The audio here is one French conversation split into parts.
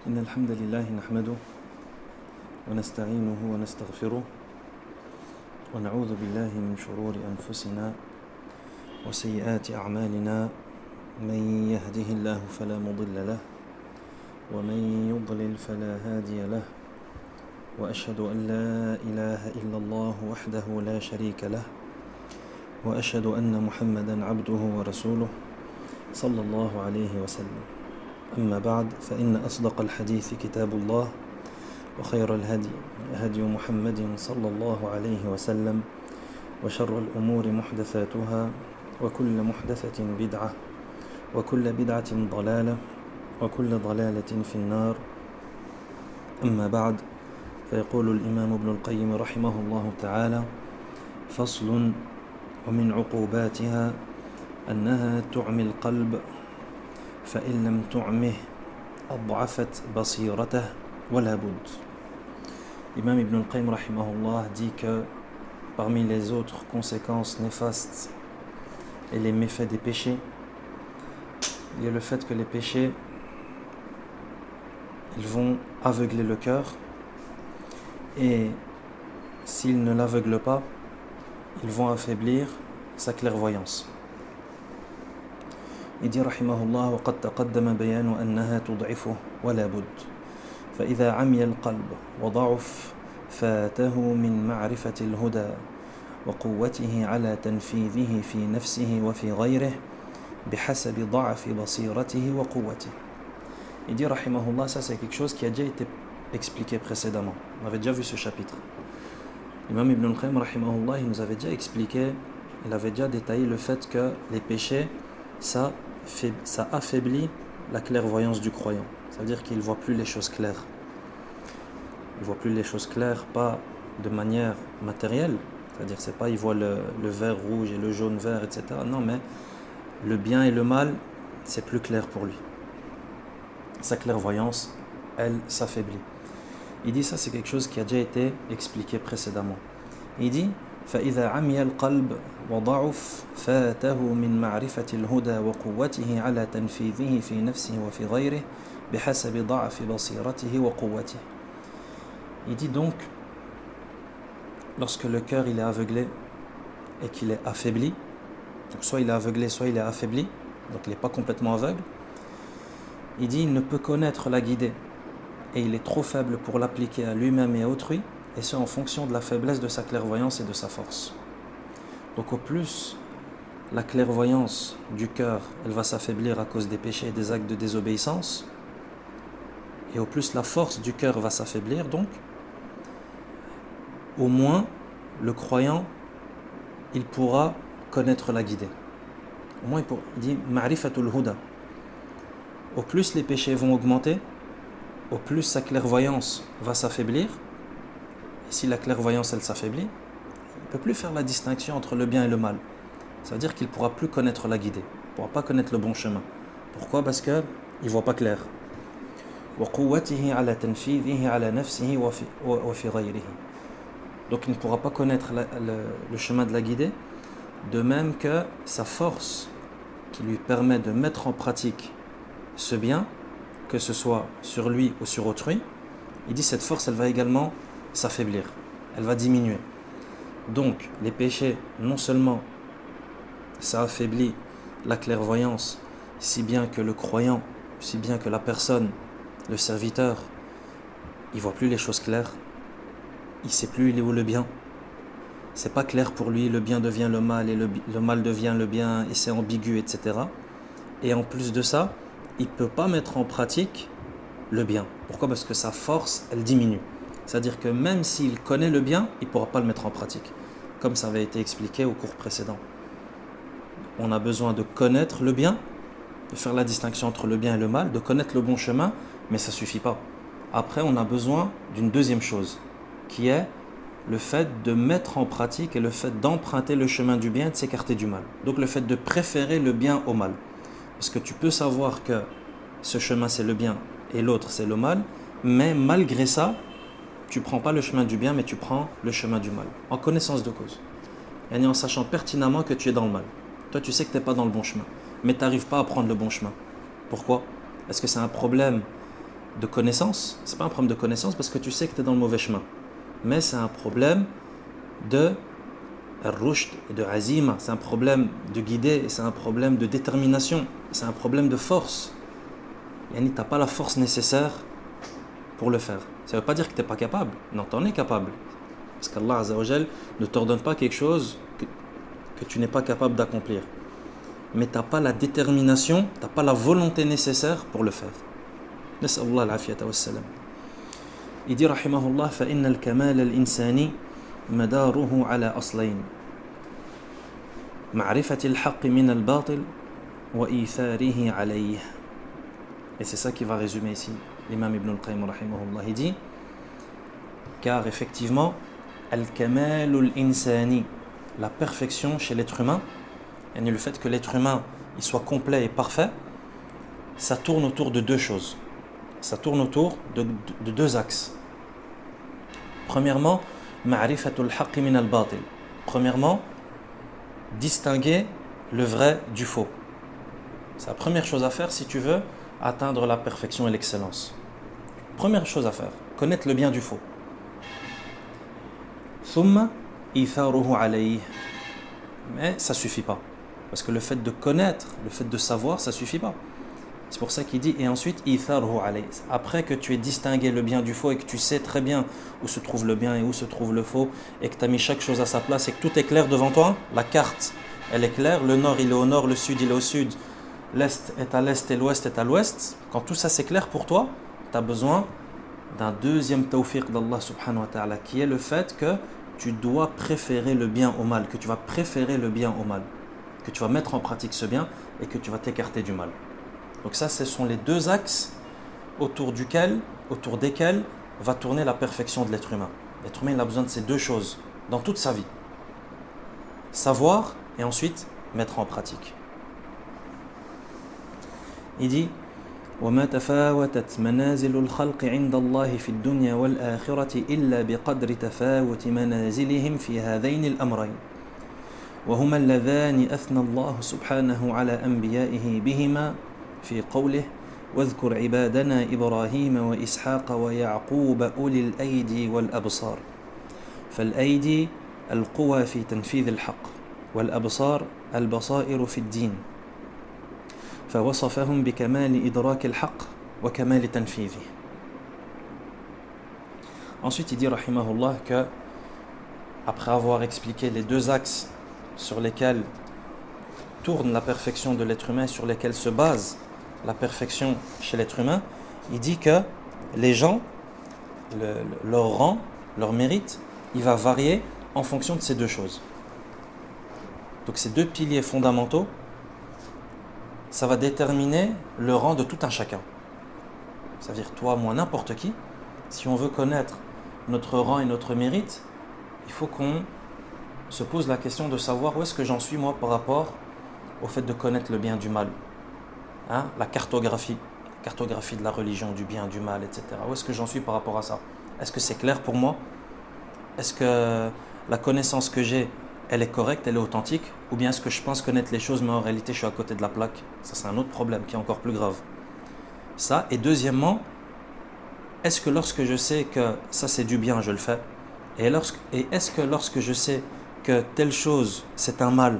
إن الحمد لله نحمده ونستعينه ونستغفره ونعوذ بالله من شرور أنفسنا وسيئات أعمالنا من يهده الله فلا مضل له ومن يضلل فلا هادي له وأشهد أن لا إله إلا الله وحده لا شريك له وأشهد أن محمدا عبده ورسوله صلى الله عليه وسلم. أما بعد فإن أصدق الحديث كتاب الله وخير الهدي هدي محمد صلى الله عليه وسلم وشر الأمور محدثاتها وكل محدثة بدعة وكل بدعة ضلالة وكل ضلالة في النار. أما بعد فيقول الإمام ابن القيم رحمه الله تعالى: فصل: ومن عقوباتها أنها تعمي القلب فإن لم تعمه أضعفت بصيرته ولا بد. L'imam Ibn al-Qayyim rahimahullah dit que parmi les autres conséquences néfastes et les méfaits des péchés, il y a le fait que les péchés ils vont aveugler le cœur, et s'ils ne l'aveuglent pas, ils vont affaiblir sa clairvoyance. Il dit rahimahullah: وقد تقدم بيان أنها تضعفه ولا بد فإذا عمي القلب وضعف فاته من معرفة الهدى وقوته على تنفيذه في نفسه وفي غيره بحسب ضعف بصيرته وقوته. Il dit rahimahullah, ça c'est quelque chose qui a déjà été expliqué précédemment. On avait déjà vu ce chapitre. L'imam Ibn al-Qayyim rahimahullah, il nous avait déjà expliqué, il avait déjà détaillé le fait que les péchés, ça affaiblit la clairvoyance du croyant. Ça veut dire qu'il ne voit plus les choses claires. Il ne voit plus les choses claires, pas de manière matérielle. C'est-à-dire c'est pas il voit le vert rouge et le jaune vert, etc. Non, mais le bien et le mal, c'est plus clair pour lui. Sa clairvoyance, elle, s'affaiblit. Il dit ça, c'est quelque chose qui a déjà été expliqué précédemment. Il dit: فإذا عمي القلب وضعف فاته من معرفة الهدى وقوته على تنفيذه في نفسه وفي غيره بحسب ضعف بصيرته وقوته. Il dit donc, lorsque le cœur il est aveuglé et qu'il est affaibli, donc soit il est aveuglé, soit il est affaibli, donc il n'est pas complètement aveugle, il dit il ne peut connaître la guidée et il est trop faible pour l'appliquer à lui-même et à autrui, et ce en fonction de la faiblesse de sa clairvoyance et de sa force. Donc au plus la clairvoyance du cœur elle va s'affaiblir à cause des péchés et des actes de désobéissance, et au plus la force du cœur va s'affaiblir, donc au moins le croyant il pourra connaître la guidée. Au moins il dit ma'rifatul huda. Au plus les péchés vont augmenter, au plus sa clairvoyance va s'affaiblir. Et si la clairvoyance elle s'affaiblit, il ne peut plus faire la distinction entre le bien et le mal. Ça veut dire qu'il ne pourra plus connaître la guidée, il ne pourra pas connaître le bon chemin. Pourquoi? Parce qu'il ne voit pas clair. Donc il ne pourra pas connaître le chemin de la guidée, de même que sa force qui lui permet de mettre en pratique ce bien, que ce soit sur lui ou sur autrui, il dit cette force elle va également s'affaiblir, elle va diminuer. Donc les péchés, non seulement ça affaiblit la clairvoyance, si bien que le croyant, si bien que la personne, le serviteur, il voit plus les choses claires, il sait plus il est où le bien, c'est pas clair pour lui, le bien devient le mal et le mal devient le bien, et c'est ambigu, etc. Et en plus de ça, il ne peut pas mettre en pratique le bien. Pourquoi? Parce que sa force elle diminue. C'est-à-dire que même s'il connaît le bien, il ne pourra pas le mettre en pratique, comme ça avait été expliqué au cours précédent. On a besoin de connaître le bien, de faire la distinction entre le bien et le mal, de connaître le bon chemin, mais ça ne suffit pas. Après, on a besoin d'une deuxième chose, qui est le fait de mettre en pratique et le fait d'emprunter le chemin du bien et de s'écarter du mal. Donc le fait de préférer le bien au mal. Parce que tu peux savoir que ce chemin c'est le bien et l'autre c'est le mal, mais malgré ça, tu ne prends pas le chemin du bien, mais tu prends le chemin du mal, en connaissance de cause. Et en sachant pertinemment que tu es dans le mal. Toi, tu sais que tu n'es pas dans le bon chemin, mais tu n'arrives pas à prendre le bon chemin. Pourquoi? Est-ce que c'est un problème de connaissance. Ce n'est pas un problème de connaissance parce que tu sais que tu es dans le mauvais chemin. Mais c'est un problème de rushd et de azima. C'est un problème de guider, c'est un problème de détermination, c'est un problème de force. Tu n'as pas la force nécessaire pour le faire. Ça ne veut pas dire que tu n'es pas capable. Non, tu en es capable. Parce qu'Allah Azza wa Jal ne t'ordonne pas quelque chose que tu n'es pas capable d'accomplir. Mais tu n'as pas la détermination, tu n'as pas la volonté nécessaire pour le faire. Nas'Allah al-afiyata wa salam. Il dit rahimahullah فإن الكمال الإنساني مداره على أصلين معرفة الحق من الباطل وإيثاره عليه. Et c'est ça qui va résumer ici l'imam Ibn al-Qayyim rahimahullah. Il dit car effectivement al-kamal al-insani, la perfection chez l'être humain, et le fait que l'être humain il soit complet et parfait, ça tourne autour de deux choses. Ça tourne autour de deux axes. Premièrement, ma'rifatul haqqi min al-batil. Premièrement, distinguer le vrai du faux. C'est la première chose à faire si tu veux atteindre la perfection et l'excellence. Première chose à faire, connaître le bien du faux. Thumma itharuhu alayhi. Mais ça suffit pas. Parce que le fait de connaître, le fait de savoir, ça suffit pas. C'est pour ça qu'il dit, et ensuite, itharuhu alayhi. Après que tu aies distingué le bien du faux et que tu sais très bien où se trouve le bien et où se trouve le faux, et que tu as mis chaque chose à sa place et que tout est clair devant toi, la carte, elle est claire, le nord il est au nord, le sud il est au sud, l'est est à l'est et l'ouest est à l'ouest. Quand tout ça c'est clair pour toi, tu as besoin d'un deuxième tawfiq d'Allah subhanahu wa ta'ala, qui est le fait que tu dois préférer le bien au mal, que tu vas préférer le bien au mal, que tu vas mettre en pratique ce bien et que tu vas t'écarter du mal. Donc ça, ce sont les deux axes autour desquels va tourner la perfection de l'être humain. L'être humain il a besoin de ces deux choses dans toute sa vie. Savoir et ensuite mettre en pratique. Il dit وَمَا تَفَاوَتَتْ مَنَازِلُ الْخَلْقِ عِنْدَ اللَّهِ فِي الدُّنْيَا وَالْآخِرَةِ إِلَّا بِقَدْرِ تَفَاوُتِ مَنَازِلِهِمْ فِي هَذَيْنِ الْأَمْرَيْنِ وهما اللذان أثنى الله سبحانه على أنبيائه بهما في قوله واذكر عبادنا إبراهيم وإسحاق ويعقوب أولي الأيدي والأبصار. فالأيدي القوى في تنفيذ الحق والأبصار البصائر في الدين. فوصفهم بكمال إدراك الحق وكمال تنفيذه. Ensuite il dit rahimahullah que après avoir expliqué les deux axes sur lesquels tourne la perfection de l'être humain, sur lesquels se base la perfection chez l'être humain, il dit que les gens, leur rang, leur mérite, il va varier en fonction de ces deux choses. Donc ces deux piliers fondamentaux, ça va déterminer le rang de tout un chacun. C'est-à-dire toi, moi, n'importe qui, si on veut connaître notre rang et notre mérite, il faut qu'on se pose la question de savoir où est-ce que j'en suis moi par rapport au fait de connaître le bien du mal. La cartographie de la religion, du bien, du mal, etc. Où est-ce que j'en suis par rapport à ça? Est-ce que c'est clair pour moi? Est-ce que la connaissance que j'ai, elle est correcte, elle est authentique? Ou bien est-ce que je pense connaître les choses, mais en réalité je suis à côté de la plaque? Ça c'est un autre problème qui est encore plus grave. Ça, et deuxièmement, est-ce que lorsque je sais que ça c'est du bien, je le fais? Et est-ce que lorsque je sais que telle chose c'est un mal,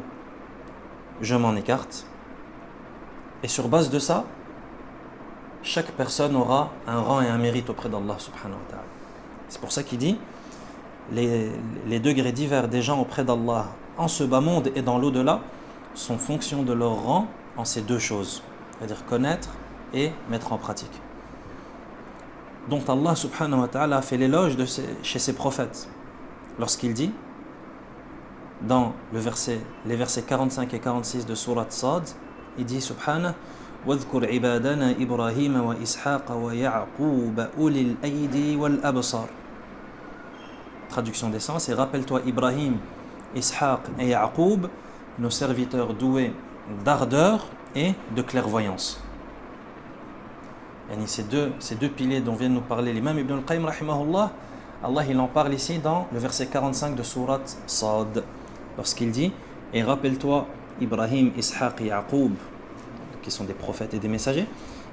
je m'en écarte? Et sur base de ça, chaque personne aura un rang et un mérite auprès d'Allah subhanahu wa ta'ala. C'est pour ça qu'il dit les degrés divers des gens auprès d'Allah en ce bas monde et dans l'au-delà sont fonction de leur rang en ces deux choses, c'est-à-dire connaître et mettre en pratique. Donc Allah subhanahu wa ta'ala a fait l'éloge chez ses prophètes lorsqu'il dit dans les versets 45 et 46 de sourate Sad, il dit subhanahu واذكر عبادنا إبراهيم وإسحاق ويعقوب أولي الأيدي والأبصار. Traduction des sens, et rappelle-toi Ibrahim, Ishaq et Yaqub, nos serviteurs doués d'ardeur et de clairvoyance. Ces deux piliers dont vient de nous parler l'imam Ibn al-Qayyim rahimahullah, Allah il en parle ici dans le verset 45 de sourate Sad, lorsqu'il dit et rappelle-toi Ibrahim, Ishaq et Yaqub, qui sont des prophètes et des messagers,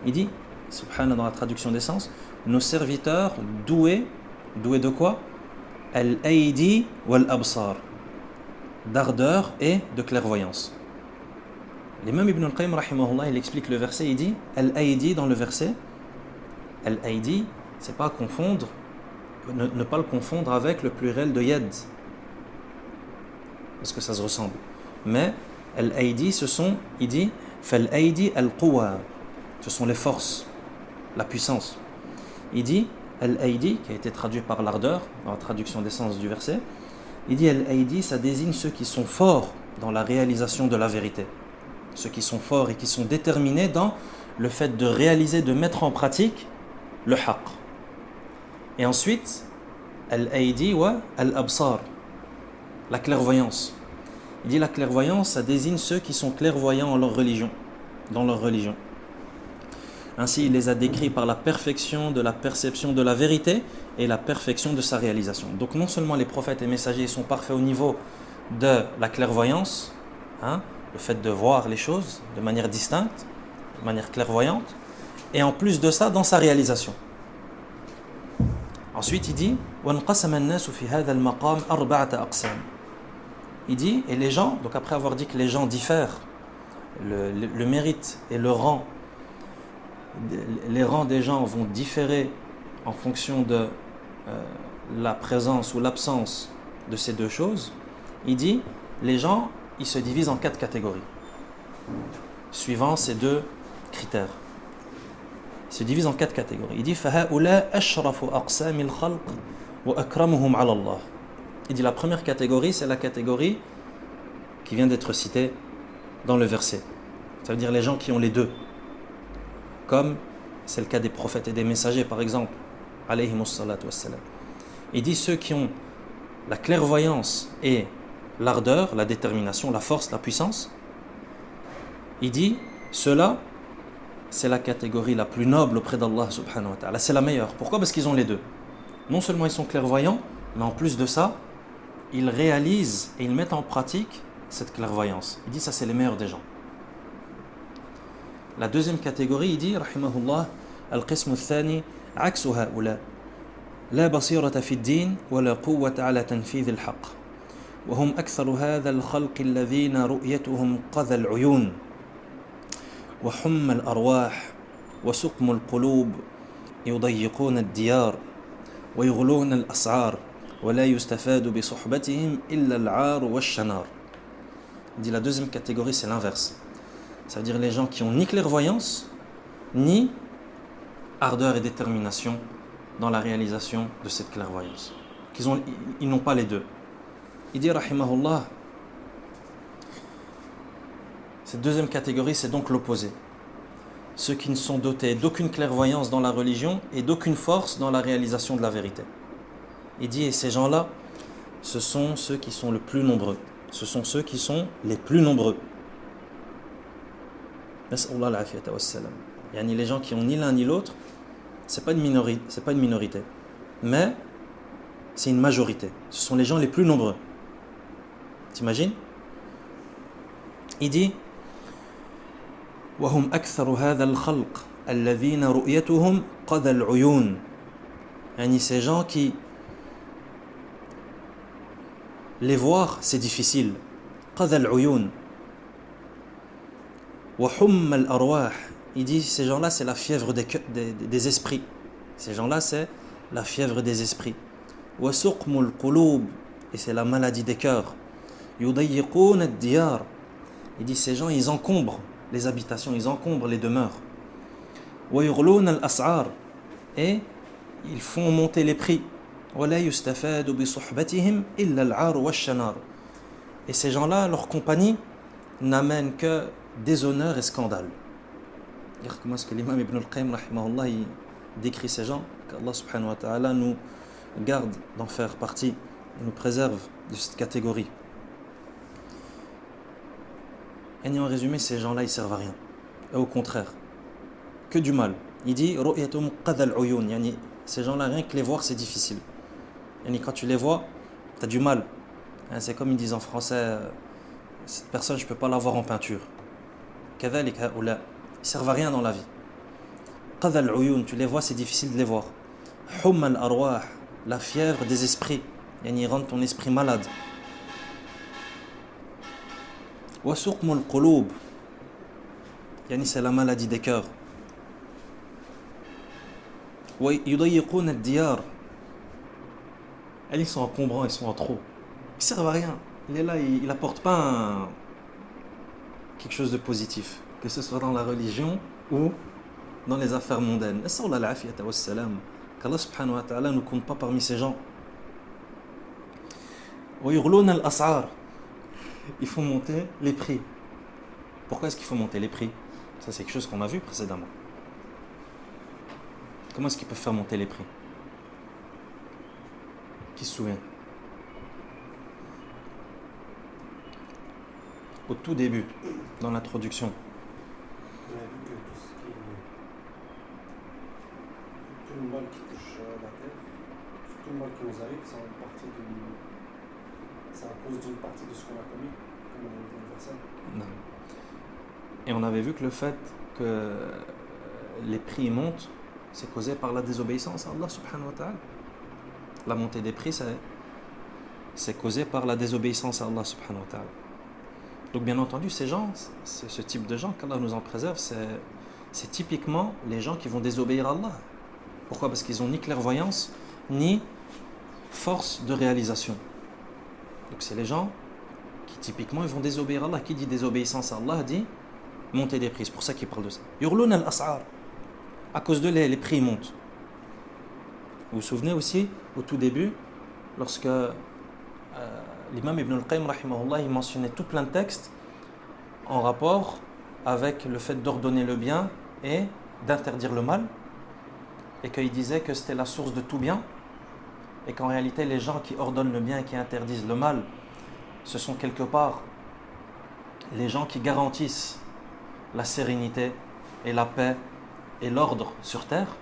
il dit subhanallah dans la traduction des sens, nos serviteurs doués de quoi? Al-Aidi wal-Absar, d'ardeur et de clairvoyance. L'imam Ibn al-Qayyim rahimahullah, il explique le verset, il dit Al-Aidi dans le verset, Al-Aidi, c'est pas confondre, ne pas le confondre avec le pluriel de Yad, parce que ça se ressemble. Mais Al-Aidi, ce sont, il dit Fal-Aidi al-Quwa, ce sont les forces, la puissance. Il dit Al-Aidi, qui a été traduit par l'ardeur, dans la traduction des sens du verset, il dit Al-Aidi, ça désigne ceux qui sont forts dans la réalisation de la vérité. Ceux qui sont forts et qui sont déterminés dans le fait de réaliser, de mettre en pratique le haqq. Et ensuite, Al-Aidi wa Al-Absar, la clairvoyance. Il dit la clairvoyance, ça désigne ceux qui sont clairvoyants en leur religion, dans leur religion. Ainsi, il les a décrits par la perfection de la perception de la vérité et la perfection de sa réalisation. Donc non seulement les prophètes et messagers sont parfaits au niveau de la clairvoyance, le fait de voir les choses de manière distincte, de manière clairvoyante, et en plus de ça, dans sa réalisation. Ensuite, il dit il dit, et les gens, donc après avoir dit que les gens diffèrent, le mérite et le rang, les rangs des gens vont différer en fonction de la présence ou l'absence de ces deux choses. Il dit, les gens, ils se divisent en 4 catégories, suivant ces 2 critères. Ils se divisent en 4 catégories. Il dit, فَهَؤُلَا أَشْرَفُ أَقْسَامِ الْخَلْقِ وَأَكْرَمُهُمْ عَلَى اللَّهِ. Il dit, la première catégorie, c'est la catégorie qui vient d'être citée dans le verset. Ça veut dire les gens qui ont les deux. Comme c'est le cas des prophètes et des messagers, par exemple, alayhimus salatu wassalam. Il dit ceux qui ont la clairvoyance et l'ardeur, la détermination, la force, la puissance. Il dit ceux-là, c'est la catégorie la plus noble auprès d'Allah subhanahu wa ta'ala. C'est la meilleure. Pourquoi? Parce qu'ils ont les deux. Non seulement ils sont clairvoyants, mais en plus de ça, ils réalisent et ils mettent en pratique cette clairvoyance. Il dit ça, c'est les meilleurs des gens. La deuxième catégorie, il dit, rahimahullah, al-qismu al-thani, aksu ha'ula, la basirata fi ad-din, wa la quwwata ala tanfidh al-haqq. Wa hum aktharu hadha al-khalq alladhina ru'yatuhum qadha al-uyun, wa humma al-arwah, wa suqmu al-qulub, yudayyiquna ad-diyar, wa yughluna al-as'ar, wa la yustafadu bi suhbatihim illa al-'ar wa ash-shanar. Il dit la deuxième catégorie, c'est l'inverse. Ça veut dire les gens qui ont ni clairvoyance, ni ardeur et détermination dans la réalisation de cette clairvoyance. Ils n'ont pas les deux. Il dit, rahimahullah, cette deuxième catégorie, c'est donc l'opposé. Ceux qui ne sont dotés d'aucune clairvoyance dans la religion et d'aucune force dans la réalisation de la vérité. Il dit, et ces gens-là, ce sont ceux qui sont le plus nombreux. Ce sont ceux qui sont les plus nombreux. Les gens qui ont ni l'un ni l'autre, c'est pas une minorité, mais c'est une majorité. Ce sont les gens les plus nombreux. T'imagines? Il dit وهم أكثر هذا الخلق الذين رؤيتهم قذى العيون. Ces gens qui les voir, c'est difficile. قذى العيون. وحم الأرواح. Il dit, ces gens-là, c'est la fièvre des esprits. Ces gens-là, c'est la fièvre des esprits. وسقم القلوب. Et c'est la maladie des cœurs. يضيقون الديار. Il dit, ces gens, ils encombrent les habitations, ils encombrent les demeures. ويغلون الأسعار. Et ils font monter les prix. ولا يستفاد بصحبتهم إلا العار والشنار. Et ces gens-là, leur compagnie n'amène que déshonneur et scandale. Comment est-ce que l'imam Ibn al-Qayyim rahimahullah, il décrit ces gens, qu'Allah subhanahu wa ta'ala nous garde d'en faire partie et nous préserve de cette catégorie. Et en résumé, ces gens-là, ils servent à rien. Et au contraire, que du mal. Il dit ru'yatum qadha al-uyun. Ces gens-là, rien que les voir, c'est difficile. Quand tu les vois, tu as du mal. C'est comme ils disent en français, cette personne, je ne peux pas la voir en peinture. كذلك هؤلاء. Ils servent à rien dans la vie. qadha al-uyun, tu les vois, c'est difficile de les voir. Humma al-arwah, la fièvre des esprits, yani rend ton esprit malade. Wa suqmu al-qulub, yani c'est la maladie des cœurs. Wa yudayiquna ad-diyar, ils sont encombrants, ils sont en trop. Ils servent à rien. Il est là, il apporte pas quelque chose de positif, que ce soit dans la religion ou dans les affaires mondaines. Qu'Allah subhanahu wa ta'ala ne compte pas parmi ces gens. Il faut monter les prix. Pourquoi est-ce qu'il faut monter les prix? Ça, c'est quelque chose qu'on a vu précédemment. Comment est-ce qu'ils peuvent faire monter les prix? Qui se souvient? Au tout début, dans l'introduction. On a vu que tout le mal qui touche la terre, tout le mal qui nous arrive, c'est à cause d'une partie de ce qu'on a commis, comme on a dit dans le verset. Non. Et on avait vu que le fait que les prix montent, c'est causé par la désobéissance à Allah subhanahu wa ta'ala. La montée des prix, c'est causé par la désobéissance à Allah subhanahu wa ta'ala. Donc bien entendu, ces gens, ce type de gens, qu'Allah nous en préserve, c'est typiquement les gens qui vont désobéir à Allah. Pourquoi? Parce qu'ils n'ont ni clairvoyance, ni force de réalisation. Donc c'est les gens qui typiquement ils vont désobéir à Allah. Qui dit désobéissance à Allah dit monter des prix. C'est pour ça qu'il parle de ça. Yurlun al-as'ar. À cause de les prix montent. Vous vous souvenez aussi, au tout début, lorsque l'imam Ibn al-Qayyim rahimahullah, il mentionnait tout plein de textes en rapport avec le fait d'ordonner le bien et d'interdire le mal, et qu'il disait que c'était la source de tout bien, et qu'en réalité les gens qui ordonnent le bien et qui interdisent le mal, ce sont quelque part les gens qui garantissent la sérénité et la paix et l'ordre sur terre,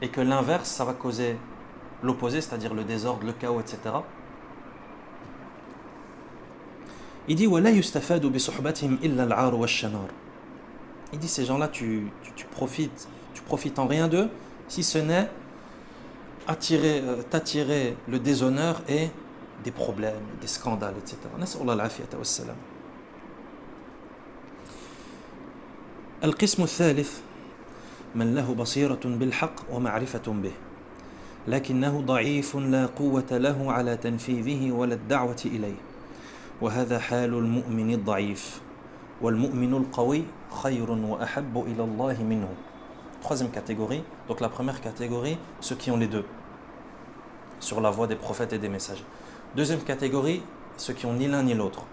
et que l'inverse, ça va causer l'opposé, c'est-à-dire le désordre, le chaos, etc. Il dit وَلَا يُسْتَفَادُ بِصُحْبَتِهِمْ إِلَّا الْعَارُ وَالشَّنَارُ. Il dit ces gens-là, tu profites en rien d'eux, si ce n'est t'attirer le déshonneur et des problèmes, des scandales, etc. نسأل الله العافية والسلام. القسم الثالث من له بصيرة بالحق ومعرفة به لكنه ضعيف لا قوة له على تنفيذه ولا الدعوة إليه وهذا حال المؤمن الضعيف والمؤمن القوي خير وأحب إلى الله منه. Troisième catégorie, donc la première catégorie, ceux qui ont les deux, sur la voie des prophètes et des messagers. Deuxième catégorie, ceux qui ont ni l'un ni l'autre.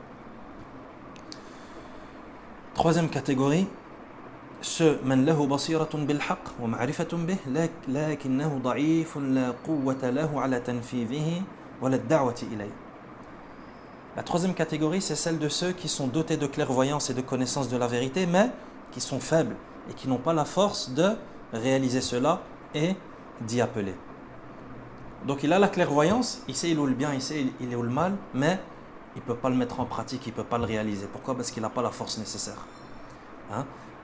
Troisième catégorie, ceux من له بصيرة بالحق ومعرفة به لكنه ضعيف لا قوة له على تنفيذه ولا الدعوة إليه. La troisième catégorie, c'est celle de ceux qui sont dotés de clairvoyance et de connaissance de la vérité, mais qui sont faibles et qui n'ont pas la force de réaliser cela et d'y appeler. Donc il a la clairvoyance, il sait il est où le bien, il sait il est où le mal, mais il ne peut pas le mettre en pratique, il ne peut pas le réaliser. Pourquoi? Parce qu'il n'a pas la force nécessaire.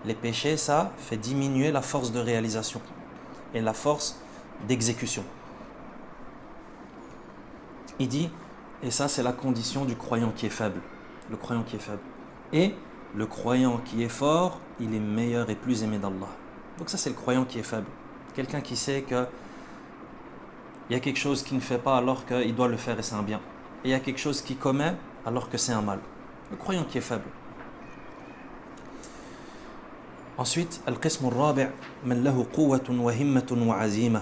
Les péchés, ça fait diminuer la force de réalisation et la force d'exécution. Il dit, et ça c'est la condition du croyant qui est faible. Le croyant qui est faible. Et le croyant qui est fort, il est meilleur et plus aimé d'Allah. Donc ça c'est le croyant qui est faible. Quelqu'un qui sait que il y a quelque chose qu'il ne fait pas alors qu'il doit le faire et c'est un bien. Et il y a quelque chose qu'il commet alors que c'est un mal. Le croyant qui est faible. Ensuite, القسم الرابع من له قوة وهمة وعزيمة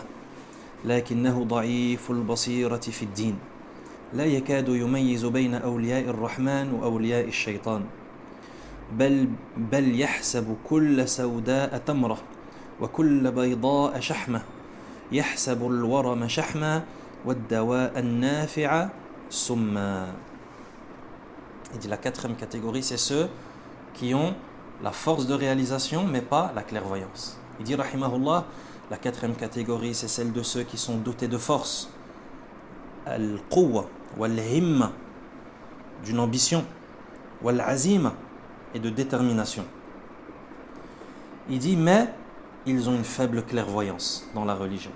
لكنه ضعيف البصيرة في الدين لا يكاد يميز بين أولياء الرحمن وأولياء الشيطان بل يحسب كل سوداء تمرة وكل بيضاء شحمة يحسب الورم شحما والدواء النافع سما. Il dit la quatrième catégorie, c'est ceux qui ont la force de réalisation mais pas la clairvoyance. Il dit rahimahullah, la quatrième catégorie c'est celle de ceux qui sont dotés de force, al-quwwa wal-himma, d'une ambition, wal-azima, et de détermination. Il dit mais ils ont une faible clairvoyance dans la religion.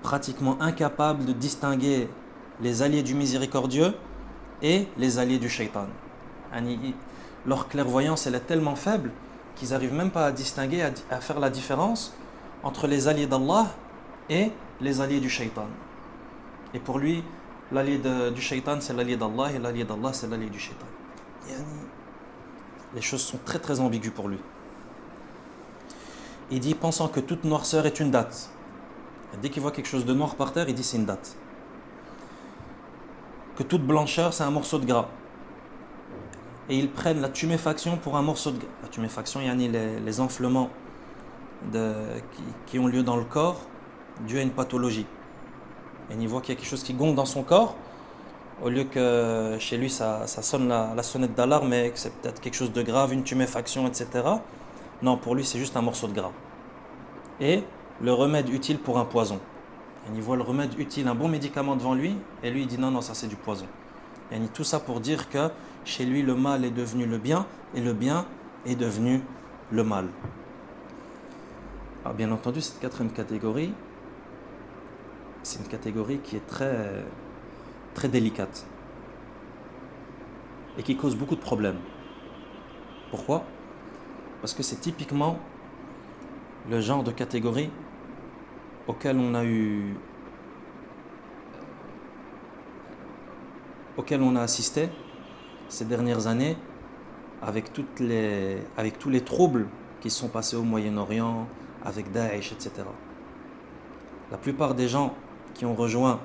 Pratiquement incapables de distinguer les alliés du miséricordieux et les alliés du shaitan. Leur clairvoyance elle est tellement faible qu'ils n'arrivent même pas à distinguer, à faire la différence entre les alliés d'Allah et les alliés du shaitan. Et pour lui, l'allié du shaitan c'est l'allié d'Allah et l'allié d'Allah c'est l'allié du shaitan. Les choses sont très très ambiguës pour lui. Il dit, pensant que toute noirceur est une date. Et dès qu'il voit quelque chose de noir par terre, il dit c'est une date. Que toute blancheur c'est un morceau de gras. Et ils prennent la tuméfaction pour un morceau de gras. La tuméfaction, il y a les enflements qui ont lieu dans le corps dû à une pathologie. Et il voit qu'il y a quelque chose qui gonfle dans son corps. Au lieu que chez lui ça sonne la sonnette d'alarme et que c'est peut-être quelque chose de grave, une tuméfaction, etc. Non, pour lui c'est juste un morceau de gras. Et le remède utile pour un poison. Et il voit le remède utile, un bon médicament devant lui, et lui il dit non, ça c'est du poison. Et tout ça pour dire que chez lui le mal est devenu le bien, et le bien est devenu le mal. Alors bien entendu, cette quatrième catégorie, c'est une catégorie qui est très, très délicate et qui cause beaucoup de problèmes. Pourquoi ? Parce que c'est typiquement le genre de catégorie auquel on a assisté ces dernières années avec tous les troubles qui sont passés au Moyen-Orient, avec Daesh, etc. La plupart des gens qui ont rejoint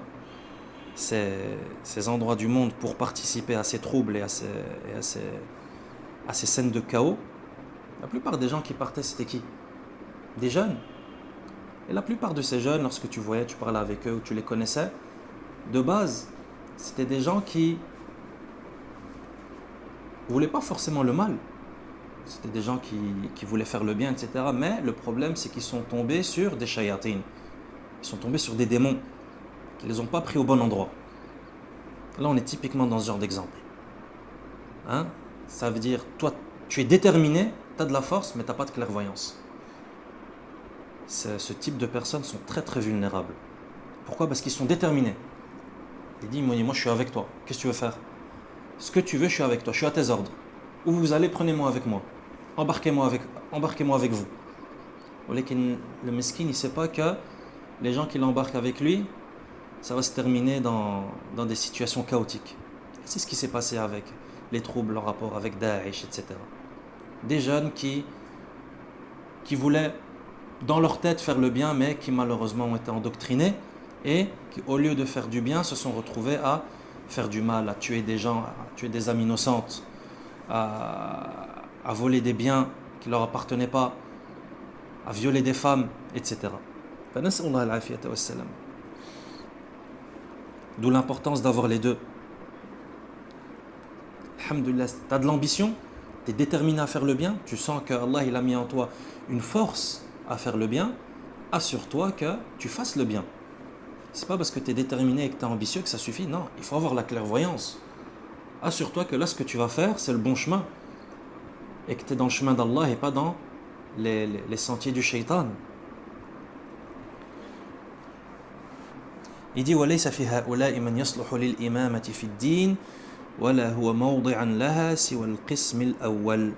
ces endroits du monde pour participer à ces troubles et à ces scènes de chaos, la plupart des gens qui partaient, c'était qui ? Des jeunes. Et la plupart de ces jeunes, lorsque tu voyais, tu parlais avec eux ou tu les connaissais, de base, c'était des gens qui ne voulaient pas forcément le mal. C'était des gens qui voulaient faire le bien, etc. Mais le problème, c'est qu'ils sont tombés sur des shayatines. Ils sont tombés sur des démons qui ne les ont pas pris au bon endroit. Là, on est typiquement dans ce genre d'exemple. Ça veut dire, toi, tu es déterminé, tu as de la force, mais tu n'as pas de clairvoyance. Ce type de personnes sont très très vulnérables. Pourquoi ? Parce qu'ils sont déterminés. Il dit, moi je suis avec toi, qu'est-ce que tu veux faire ? Ce que tu veux, je suis avec toi, je suis à tes ordres. Où vous allez, prenez-moi avec moi. Embarquez-moi avec vous. Le mesquin, il ne sait pas que les gens qui l'embarquent avec lui, ça va se terminer dans des situations chaotiques. Et c'est ce qui s'est passé avec les troubles en rapport avec Daesh, etc. Des jeunes qui voulaient dans leur tête faire le bien, mais qui malheureusement ont été endoctrinés et qui, au lieu de faire du bien, se sont retrouvés à faire du mal, à tuer des gens, à tuer des âmes innocentes, à voler des biens qui ne leur appartenaient pas, à violer des femmes, etc. D'où l'importance d'avoir les deux. Alhamdulillah, tu as de l'ambition, tu es déterminé à faire le bien, tu sens que Allah il a mis en toi une force à faire le bien, assure-toi que tu fasses le bien. C'est pas parce que tu es déterminé et que tu es ambitieux que ça suffit, non, il faut avoir la clairvoyance. Assure-toi que là ce que tu vas faire c'est le bon chemin et que tu es dans le chemin d'Allah et pas dans les sentiers du shaitan. Il dit وَلَيْسَ فِي هَؤُلَاءِ مَنْ يَصْلُحُ لِلْإِمَامَةِ فِي الدِّينِ وَلَا هُوَ مَوْضِعًا لَهَا سِوَى الْقِسْمِ الْأَوَّلِ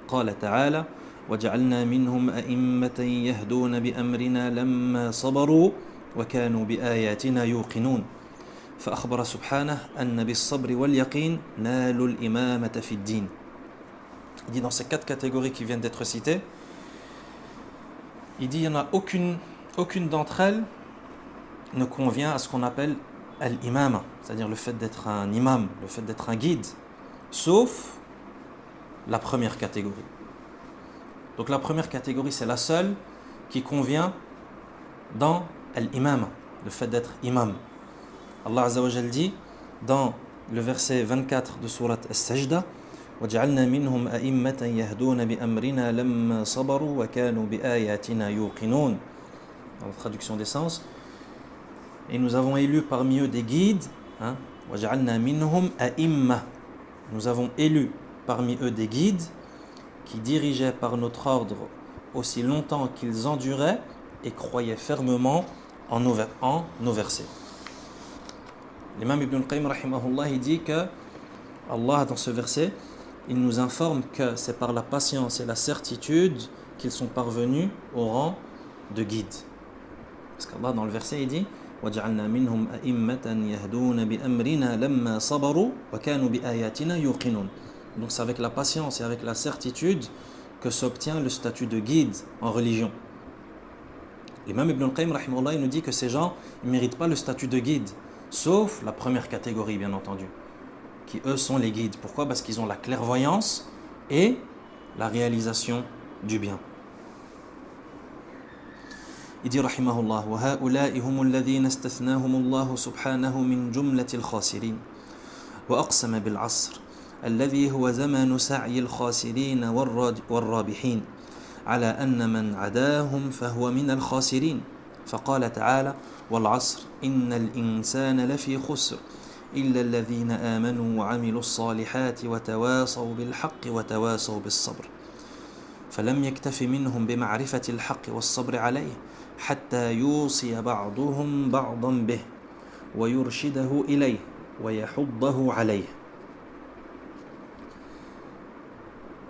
قال تعالى وَجَعَلْنَا مِنْهُمْ أَئِمَّةً يَهْدُونَ بِأَمْرِنَا لَمَّا صَبَرُوا وَكَانُوا بِآيَاتِنَا يُوقِنُونَ فأخبر سبحانه أن بالصبر واليقين نالوا الإمامة في الدين. Il dit dans ces quatre catégories qui viennent d'être citées, il dit il n'y en a aucune d'entre elles ne convient à ce qu'on appelle al-imama, c'est-à-dire le fait d'être un imam, le fait d'être un guide, sauf la première catégorie. Donc la première catégorie c'est la seule qui convient dans al-imama, le fait d'être imam. Allah Azza wa Jal dit dans le verset 24 de sourate As-Sajda وَجَعَلْنَا مِنْهُمْ أَئِمَّةً يَهْدُونَ بِأَمْرِنَا لَمَّا صَبَرُوا وَكَانُوا بِآيَاتِنَا يُوقِنُونَ. Dans la traduction des sens, et nous avons élu parmi eux des guides, وَجَعَلْنَا مِنْهُمْ أَئِمَّةً. Nous avons élu parmi eux des guides qui dirigeaient par notre ordre aussi longtemps qu'ils enduraient et croyaient fermement en nos versets. L'imam Ibn al-Qayyim rahimahullah, il dit que Allah, dans ce verset, il nous informe que c'est par la patience et la certitude qu'ils sont parvenus au rang de guide. Parce qu'Allah, dans le verset, il dit وَجَعَلْنَا مِنْهُمْ أَئِمَّةً يَهْدُونَ بِأَمْرِنَا لَمَّا صَبَرُوا وَكَانُوا بِآيَاتِنَا يُوقِنُونَ. Donc c'est avec la patience et avec la certitude que s'obtient le statut de guide en religion. L'imam Ibn al-Qayyim rahimahullah, il nous dit que ces gens ne méritent pas le statut de guide, sauf la première catégorie, bien entendu, qui eux sont les guides. Pourquoi? Parce qu'ils ont la clairvoyance et la réalisation du bien. Il dit rahimahullah وَهَؤُلَاءِ هُمُ الَّذِينَ اسْتَثْنَاهُمُ اللَّهُ سُبْحَانَهُ مِنْ جُمْلَةِ الْخَاسِرِينَ وَأَقْسَمَ بِالْعَصْرِ الذي هو زمن سعي الخاسرين والرابحين على أن من عداهم فهو من الخاسرين فقال تعالى والعصر إن الإنسان لفي خسر إلا الذين آمنوا وعملوا الصالحات وتواصوا بالحق وتواصوا بالصبر فلم يكتف منهم بمعرفة الحق والصبر عليه حتى يوصي بعضهم بعضا به ويرشده إليه ويحضه عليه.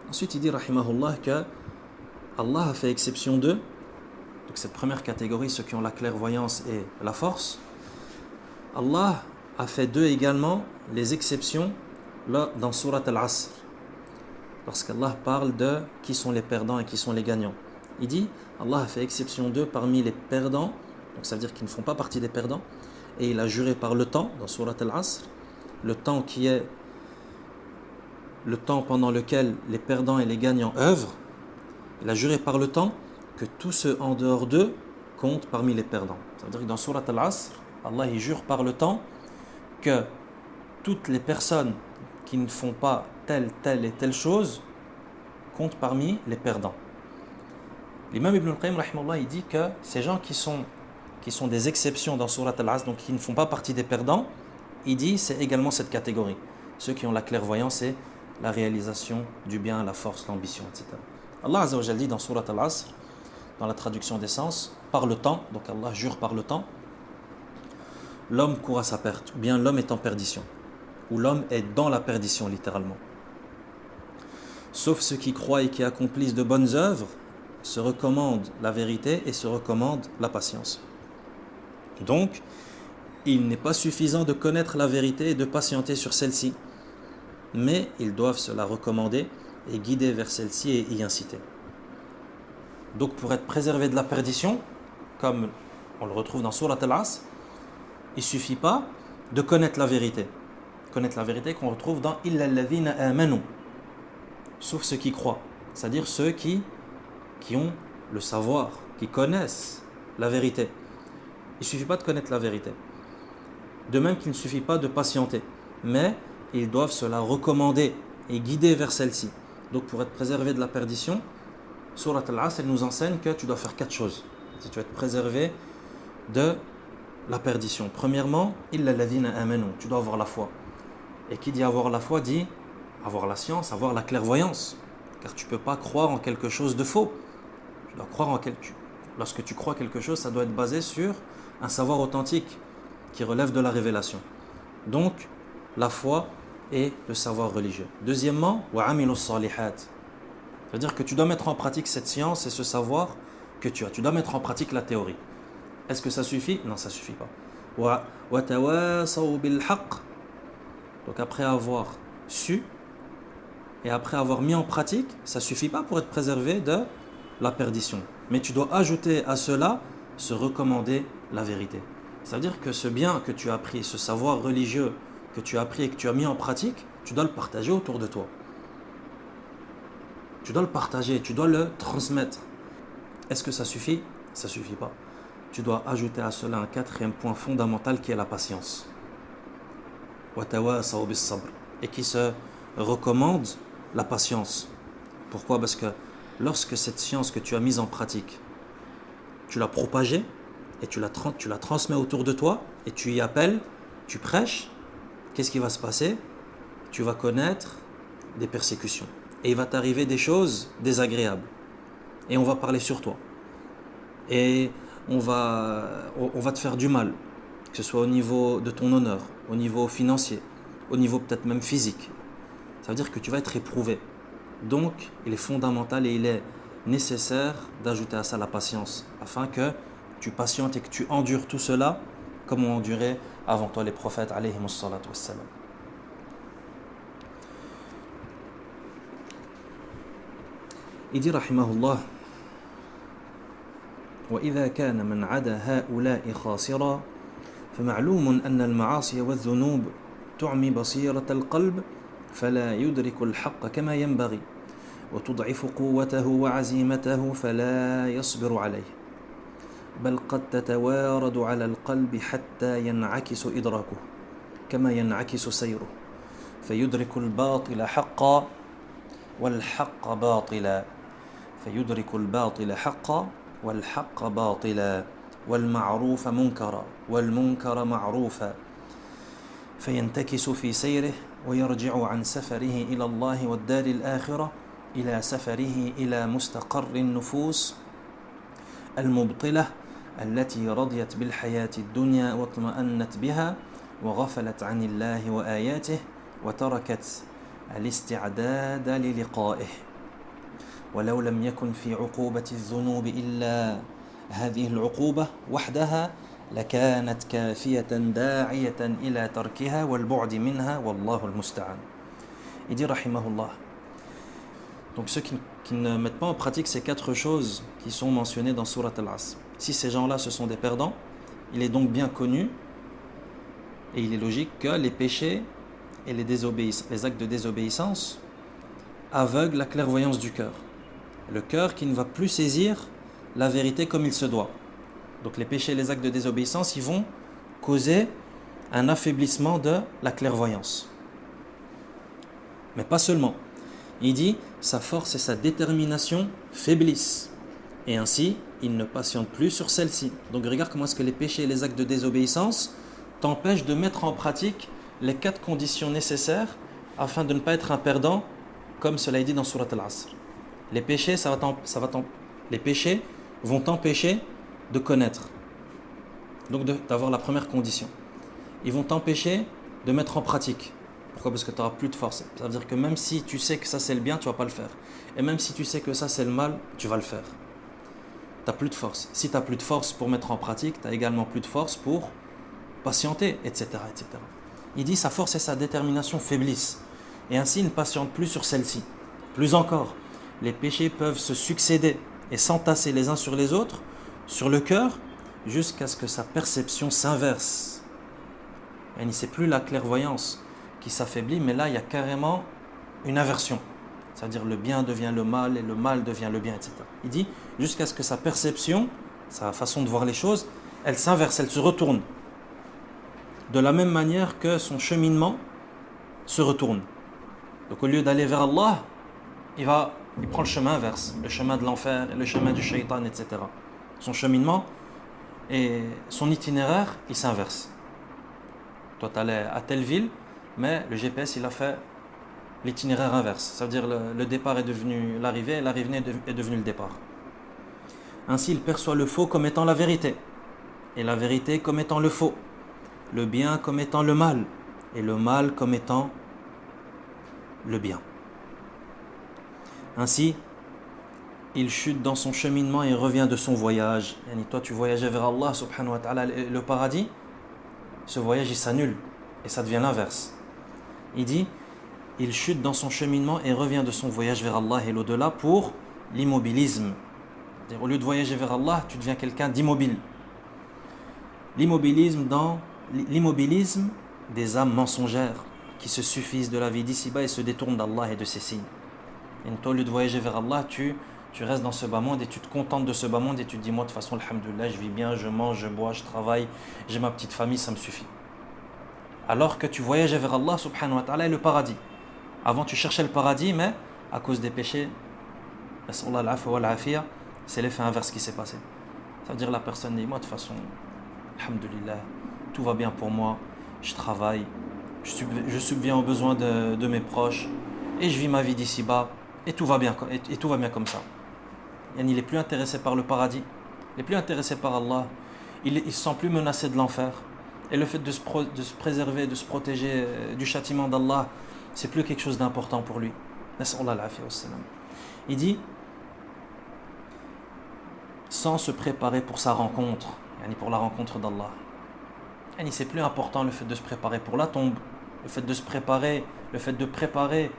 Ensuite, il dit, rahimahullah, que Allah a fait exception d'eux. Donc, cette première catégorie, ceux qui ont la clairvoyance et la force. Allah a fait d'eux également les exceptions là, dans Surat Al-Asr. Lorsqu'Allah parle de qui sont les perdants et qui sont les gagnants. Il dit, Allah a fait exception d'eux parmi les perdants. Donc, ça veut dire qu'ils ne font pas partie des perdants. Et il a juré par le temps, dans Surat Al-Asr, le temps qui est le temps pendant lequel les perdants et les gagnants œuvrent. Il a juré par le temps que tous ceux en dehors d'eux comptent parmi les perdants. Ça veut dire que dans Surat Al-Asr, Allah il jure par le temps que toutes les personnes qui ne font pas telle et telle chose comptent parmi les perdants. L'imam Ibn al-Qayyim rahimahullah, il dit que ces gens qui sont des exceptions dans Surat Al-Asr, donc qui ne font pas partie des perdants, il dit c'est également cette catégorie. Ceux qui ont la clairvoyance et la réalisation du bien, la force, l'ambition, etc. Allah Azza wa Jalla dit dans Surat Al-Asr, dans la traduction des sens, par le temps, donc Allah jure par le temps, l'homme court à sa perte, ou bien l'homme est en perdition, ou l'homme est dans la perdition littéralement. Sauf ceux qui croient et qui accomplissent de bonnes œuvres, se recommandent la vérité et se recommandent la patience. Donc, il n'est pas suffisant de connaître la vérité et de patienter sur celle-ci, mais ils doivent se la recommander et guider vers celle-ci et y inciter. Donc pour être préservé de la perdition, comme on le retrouve dans Surat Al-Asr, il ne suffit pas de connaître la vérité. Connaître la vérité qu'on retrouve dans Illa alladhina amanu, sauf ceux qui croient, c'est-à-dire ceux qui ont le savoir, qui connaissent la vérité. Il ne suffit pas de connaître la vérité. De même qu'il ne suffit pas de patienter, mais ils doivent se la recommander et guider vers celle-ci. Donc pour être préservé de la perdition, Surat Al-Asr nous enseigne que tu dois faire 4 choses si tu veux être préservé de la perdition. Premièrement, illa alladhina amanu, tu dois avoir la foi. Et qui dit avoir la foi dit avoir la science, avoir la clairvoyance. Car tu ne peux pas croire en quelque chose de faux. Tu dois croire lorsque tu crois quelque chose, ça doit être basé sur un savoir authentique qui relève de la révélation. Donc, la foi et le savoir religieux. Deuxièmement, wa amilus salihat. C'est-à-dire que tu dois mettre en pratique cette science et ce savoir que tu as. Tu dois mettre en pratique la théorie. Est-ce que ça suffit? Non, ça ne suffit pas. Wa tawasaw bil haqq. Donc après avoir su et après avoir mis en pratique, ça ne suffit pas pour être préservé de la perdition. Mais tu dois ajouter à cela, se recommander la vérité. Ça veut dire que ce bien que tu as appris, ce savoir religieux que tu as appris et que tu as mis en pratique, tu dois le partager autour de toi. Tu dois le partager, tu dois le transmettre. Est-ce que ça suffit? Ça ne suffit pas. Tu dois ajouter à cela un 4e point fondamental qui est la patience. Et qui se recommande la patience. Pourquoi? Parce que lorsque cette science que tu as mise en pratique, tu l'as propagée et tu la transmets autour de toi et tu y appelles, tu prêches, qu'est-ce qui va se passer? Tu vas connaître des persécutions et il va t'arriver des choses désagréables. et on va parler sur toi. Et on va te faire du mal, que ce soit au niveau de ton honneur, au niveau financier, au niveau peut-être même physique. Ça veut dire que tu vas être éprouvé. Donc, il est fondamental et il est nécessaire d'ajouter à ça la patience, afin que tu patientes et que tu endures tout cela comme ont enduré avant toi les prophètes alayhimus salatu wassalam. Il dit rahimahullah: وإذا كان من عدا هؤلاء خاسرا فمعلوم أن المعاصي والذنوب تعمي بصيرة القلب فلا يدرك الحق كما ينبغي وتضعف قوته وعزيمته فلا يصبر عليه بل قد تتوارد على القلب حتى ينعكس إدراكه كما ينعكس سيره فيدرك الباطل حقا والحق باطلا فيدرك الباطل حقا والحق باطلا والمعروف منكرا والمنكر معروفا فينتكس في سيره ويرجع عن سفره إلى الله والدار الآخرة إلى سفره إلى مستقر النفوس المبطلة التي رضيت بالحياة الدنيا واطمأنت بها وغفلت عن الله وآياته وتركت الاستعداد للقائه ولو لم يكن في عقوبة الذنوب إلا هذه العقوبة وحدها لكانت كافية داعية إلى تركها والبعد منها والله المستعان. Il dit rahimahullah. Donc ceux qui ne mettent pas en pratique ces 4 choses qui sont mentionnées dans Surat Al-Asr, si ces gens-là ce sont des perdants, il est donc bien connu et il est logique que les péchés et les actes de désobéissance aveuglent la clairvoyance du cœur. Le cœur qui ne va plus saisir la vérité comme il se doit. Donc les péchés et les actes de désobéissance, ils vont causer un affaiblissement de la clairvoyance. Mais pas seulement. Il dit, sa force et sa détermination faiblissent. Et ainsi, il ne patiente plus sur celle-ci. Donc regarde comment est-ce que les péchés et les actes de désobéissance t'empêchent de mettre en pratique les 4 conditions nécessaires afin de ne pas être un perdant, comme cela est dit dans Surat Al-Asr. Les péchés, les péchés vont t'empêcher de connaître. Donc d'avoir la première condition. Ils vont t'empêcher de mettre en pratique. Pourquoi ? Parce que tu n'auras plus de force. Ça veut dire que même si tu sais que ça c'est le bien, tu ne vas pas le faire. Et même si tu sais que ça c'est le mal, tu vas le faire. Tu n'as plus de force. Si tu n'as plus de force pour mettre en pratique, tu n'as également plus de force pour patienter, etc., etc. Il dit sa force et sa détermination faiblissent. Et ainsi, il ne patiente plus sur celle-ci. Plus encore, les péchés peuvent se succéder et s'entasser les uns sur les autres, sur le cœur, jusqu'à ce que sa perception s'inverse. Et ce n'est plus la clairvoyance qui s'affaiblit, mais là, il y a carrément une inversion. C'est-à-dire le bien devient le mal et le mal devient le bien, etc. Il dit, jusqu'à ce que sa perception, sa façon de voir les choses, elle s'inverse, elle se retourne. De la même manière que son cheminement se retourne. Donc au lieu d'aller vers Allah, il prend le chemin inverse, le chemin de l'enfer, le chemin du shaitan, etc. Son cheminement et son itinéraire, il s'inverse. Toi, tu allais à telle ville, mais le GPS, il a fait l'itinéraire inverse. Ça veut dire le départ est devenu l'arrivée et l'arrivée est devenue le départ. Ainsi, il perçoit le faux comme étant la vérité, et la vérité comme étant le faux, le bien comme étant le mal, et le mal comme étant le bien. Ainsi, il chute dans son cheminement et revient de son voyage. Et toi, tu voyageais vers Allah subhanahu wa ta'ala, le paradis, ce voyage, il s'annule, et ça devient l'inverse. Il dit, il chute dans son cheminement et revient de son voyage vers Allah et l'au-delà pour l'immobilisme. C'est-à-dire, au lieu de voyager vers Allah, tu deviens quelqu'un d'immobile. L'immobilisme des âmes mensongères qui se suffisent de la vie d'ici-bas et se détournent d'Allah et de ses signes. Et toi, au lieu de voyager vers Allah, tu restes dans ce bas monde et tu te contentes de ce bas monde et tu te dis, moi de toute façon, alhamdoulilah, je vis bien, je mange, je bois, je travaille, j'ai ma petite famille, ça me suffit. Alors que tu voyageais vers Allah subhanahu wa ta'ala et le paradis. Avant tu cherchais le paradis, mais à cause des péchés, c'est l'effet inverse qui s'est passé. Ça veut dire la personne dit, moi de toute façon, alhamdoulilah, tout va bien pour moi, je travaille, je subviens aux besoins de mes proches, et je vis ma vie d'ici-bas, et tout va bien comme ça. il n'est plus intéressé par le paradis, il n'est plus intéressé par Allah, il ne se sent plus menacé de l'enfer. Et le fait de se préserver, de se protéger du châtiment d'Allah, c'est plus quelque chose d'important pour lui. Il dit, sans se préparer pour sa rencontre, pour la rencontre d'Allah. C'est plus important le fait de se préparer pour la tombe, le fait de se préparer, le fait de préparer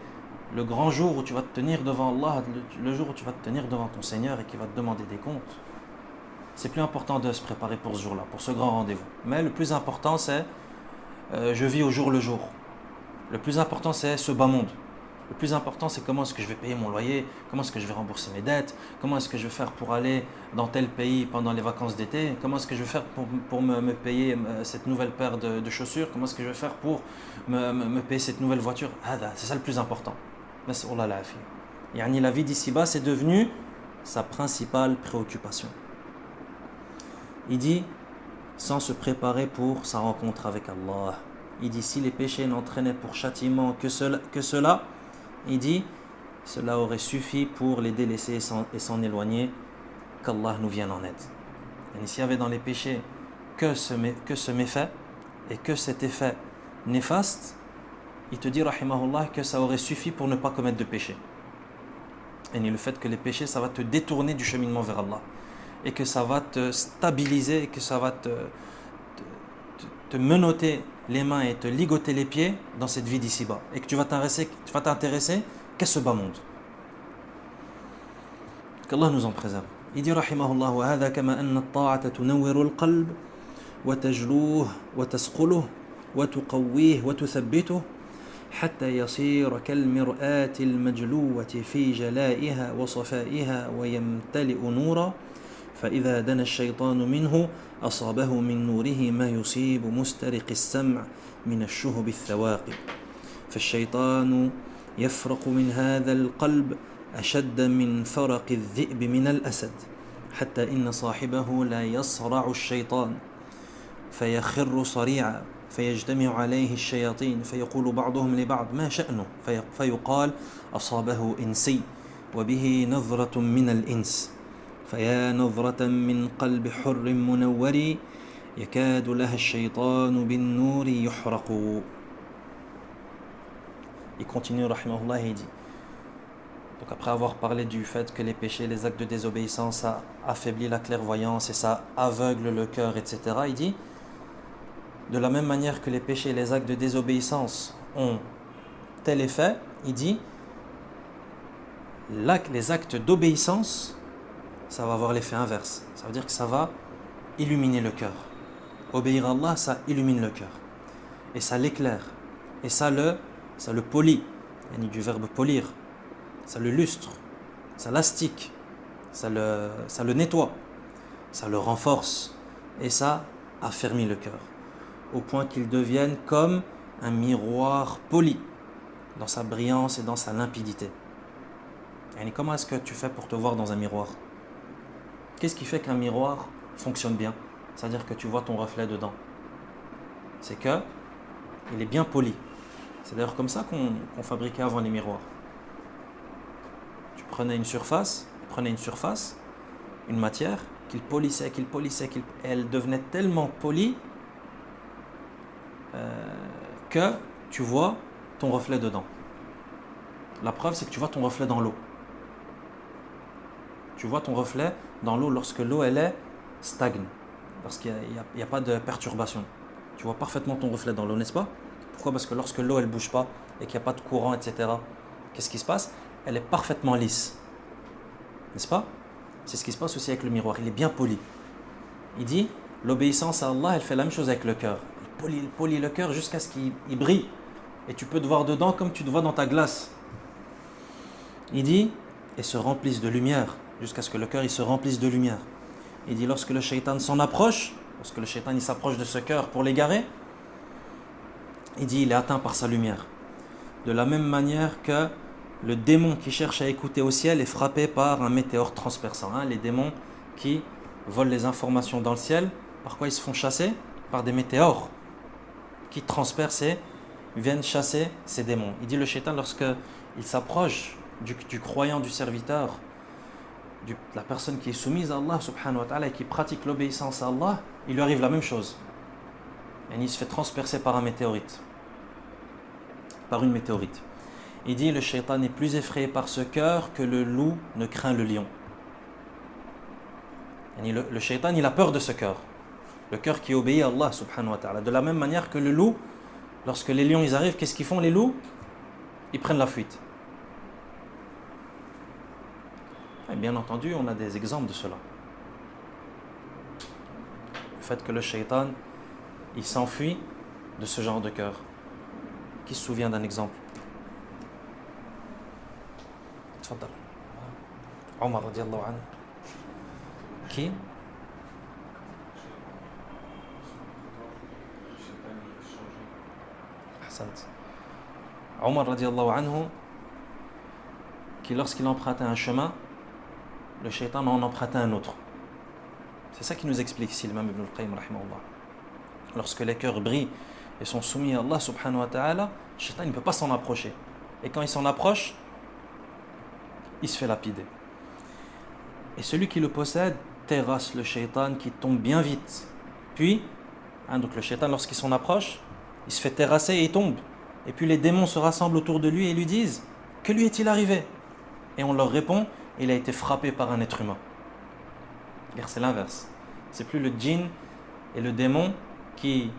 le grand jour où tu vas te tenir devant Allah, le jour où tu vas te tenir devant ton Seigneur et qui va te demander des comptes. C'est plus important de se préparer pour ce jour-là, pour ce grand rendez-vous. Mais le plus important, c'est je vis au jour le jour. Le plus important, c'est ce bas monde. Le plus important, c'est comment est-ce que je vais payer mon loyer, comment est-ce que je vais rembourser mes dettes, comment est-ce que je vais faire pour aller dans tel pays pendant les vacances d'été, comment est-ce que je vais faire pour me payer cette nouvelle paire de chaussures, comment est-ce que je vais faire pour me payer cette nouvelle voiture. C'est ça le plus important. La vie d'ici-bas, c'est devenu sa principale préoccupation. Il dit, sans se préparer pour sa rencontre avec Allah. Il dit, si les péchés n'entraînaient pour châtiment que cela, il dit, cela aurait suffi pour les délaisser et s'en éloigner, qu'Allah nous vienne en aide. Et s'il y avait dans les péchés que ce méfait et que cet effet néfaste, il te dit, rahimahullah, que ça aurait suffi pour ne pas commettre de péché. Et le fait que les péchés, ça va te détourner du cheminement vers Allah. Et que ça va te stabiliser, et que ça va te menotter les mains et te ligoter les pieds dans cette vie d'ici-bas. Et que tu vas t'intéresser qu'à ce bas monde. Qu'Allah nous en préserve. Il dit, rahimahullah, وَهَذَا كَمَا أَنَّ الطَّاعَةَ تُنَوِّرُ الْقَلْبِ وَتَجْلُوهُ وَتَسْقُلُهُ وَتُقَوِّيهُ وَتُثَبِّتُهُ حتى يصير كالمرآة المجلوة في جلائها وصفائها ويمتلئ نورا فإذا دنا الشيطان منه أصابه من نوره ما يصيب مسترق السمع من الشهب الثواقب فالشيطان يفرق من هذا القلب أشد من فرق الذئب من الأسد حتى إن صاحبه لا يصرع الشيطان فيخر صريعا فيجتمع عليه الشياطين فيقول بعضهم لبعض ما شأنه فيقال أصابه إنسي وبه نظرة من الإنس فيا نظرة من قلب حر منور يكاد لها الشيطان بالنور يحرق. Il continue rahimahullah et il dit, donc après avoir parlé du fait que les péchés, les actes de désobéissance, ça affaiblit la clairvoyance et ça aveugle le cœur, etc., il dit, de la même manière que les péchés et les actes de désobéissance ont tel effet, il dit, les actes d'obéissance, ça va avoir l'effet inverse. Ça veut dire que ça va illuminer le cœur. Obéir à Allah, ça illumine le cœur. Et ça l'éclaire. Et ça le polit. Il y a du verbe polir. Ça le lustre. Ça l'astique. Ça le nettoie. Ça le renforce. Et ça affermit le cœur. Au point qu'il devienne comme un miroir poli. Dans sa brillance et dans sa limpidité. Et comment est-ce que tu fais pour te voir dans un miroir ? Qu'est-ce qui fait qu'un miroir fonctionne bien ? C'est-à-dire que tu vois ton reflet dedans. C'est que il est bien poli. C'est d'ailleurs comme ça qu'on fabriquait avant les miroirs. Tu prenais une surface, une matière, qu'il polissait, elle devenait tellement polie que tu vois ton reflet dedans. La preuve, c'est que tu vois ton reflet dans l'eau. Tu vois ton reflet dans l'eau lorsque l'eau, elle est stagne. Parce qu'il n'y a pas de perturbation. Tu vois parfaitement ton reflet dans l'eau, n'est-ce pas ? Pourquoi ? Parce que lorsque l'eau, elle ne bouge pas et qu'il n'y a pas de courant, etc., qu'est-ce qui se passe ? Elle est parfaitement lisse. N'est-ce pas ? C'est ce qui se passe aussi avec le miroir. Il est bien poli. Il dit, l'obéissance à Allah, elle fait la même chose avec le cœur. Il polit le cœur jusqu'à ce qu'il brille. Et tu peux te voir dedans comme tu te vois dans ta glace. Il dit, et se remplisse de lumière, jusqu'à ce que le cœur il se remplisse de lumière. Il dit, lorsque le shaitan s'en approche, lorsque le shaitan il s'approche de ce cœur pour l'égarer, il dit, il est atteint par sa lumière. De la même manière que le démon qui cherche à écouter au ciel est frappé par un météore transperçant. Les démons qui volent les informations dans le ciel, par quoi ils se font chasser ? Par des météores qui transpercent et viennent chasser ces démons. Il dit, le shaitan, lorsqu'il s'approche du croyant, du serviteur, la personne qui est soumise à Allah subhanahu wa ta'ala et qui pratique l'obéissance à Allah, il lui arrive la même chose. Et il se fait transpercer par un météorite. Par une météorite. Il dit, le shaitan est plus effrayé par ce cœur que le loup ne craint le lion. Et le shaitan, il a peur de ce cœur. Le cœur qui obéit à Allah subhanahu wa ta'ala. De la même manière que le loup, lorsque les lions ils arrivent, qu'est-ce qu'ils font les loups? Ils prennent la fuite. Et bien entendu, on a des exemples de cela. Le fait que le shaitan, il s'enfuit de ce genre de cœur. Qui se souvient d'un exemple? Tfadal. Omar radiallahu anhu. Qui? Omar radiallahu anhu, qui lorsqu'il empruntait un chemin, le shaitan en empruntait un autre. C'est ça qui nous explique ici l'imam Ibn al-Qayyim rahimahullah. Lorsque les cœurs brillent et sont soumis à Allah subhanahu wa ta'ala, le shaitan ne peut pas s'en approcher. Et quand il s'en approche, il se fait lapider. Et celui qui le possède terrasse le shaitan qui tombe bien vite. Puis, donc le shaitan lorsqu'il s'en approche, il se fait terrasser et il tombe. Et puis les démons se rassemblent autour de lui et lui disent: que lui est-il arrivé? Et on leur répond: il a été frappé par un être humain. Car c'est l'inverse. C'est plus le djinn et le démon qui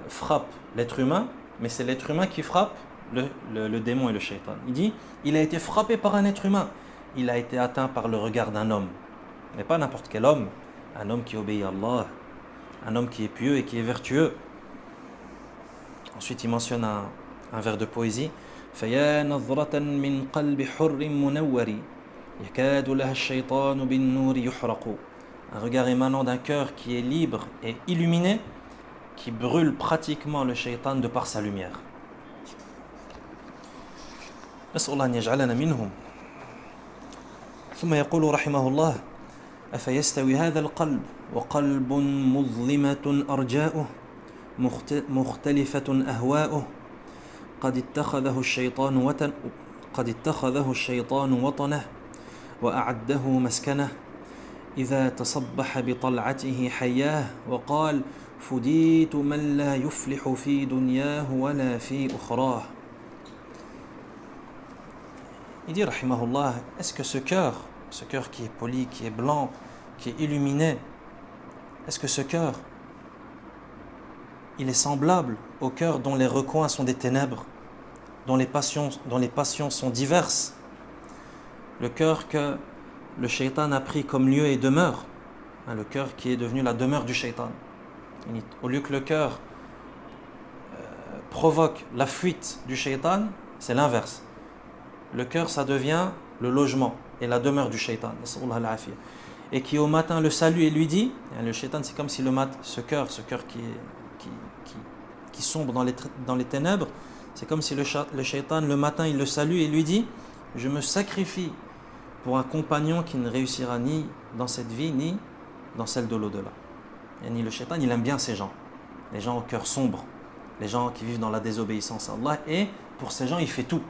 frappent l'être humain, mais c'est l'être humain qui frappe le démon et le shaitan. Il dit: il a été frappé par un être humain. Il a été atteint par le regard d'un homme. Mais pas n'importe quel homme. Un homme qui obéit à Allah. Un homme qui est pieux et qui est vertueux. Ensuite, il mentionne un vers de poésie. فَيَا نَظْرَةً مِّن قَلْبِ حُرٍّ مُنَوَّرِ يَكَادُ لَهَا الشَّيْطَانُ بِالنُّورِ يُحْرَقُ. Un regard émanant d'un cœur qui est libre et illuminé, qui brûle pratiquement le shaitan de par sa lumière. نسأل الله أن يجعلنا منهم. ثم يقول رحمه الله: أفيستوي هذا القلب وقلب مظلمة أرجاؤه مختلفة أهواؤه قد اتخذه الشيطان وطنه وأعده مسكنه إذا تصبح بطلعته حياه وقال: فديت من لا يفلح في دنياه ولا في أخراه. Il dit rahimahullah, est-ce que ce cœur qui est poli, qui est blanc, qui est illuminé, est-ce que ce cœur, il est semblable au cœur dont les recoins sont des ténèbres, dont les passions sont diverses, le cœur que le shaitan a pris comme lieu et demeure, le cœur qui est devenu la demeure du shaitan. Au lieu que le cœur provoque la fuite du shaitan, c'est l'inverse. Le cœur, ça devient le logement et la demeure du shaitan. Et qui au matin le salue et lui dit, le shaitan, c'est comme si ce cœur qui sombre dans les ténèbres, c'est comme si le shaitan le matin il le salue et lui dit: je me sacrifie pour un compagnon qui ne réussira ni dans cette vie ni dans celle de l'au-delà. Et le shaitan, il aime bien ces gens, les gens au cœur sombre, les gens qui vivent dans la désobéissance à Allah, et pour ces gens il fait tout.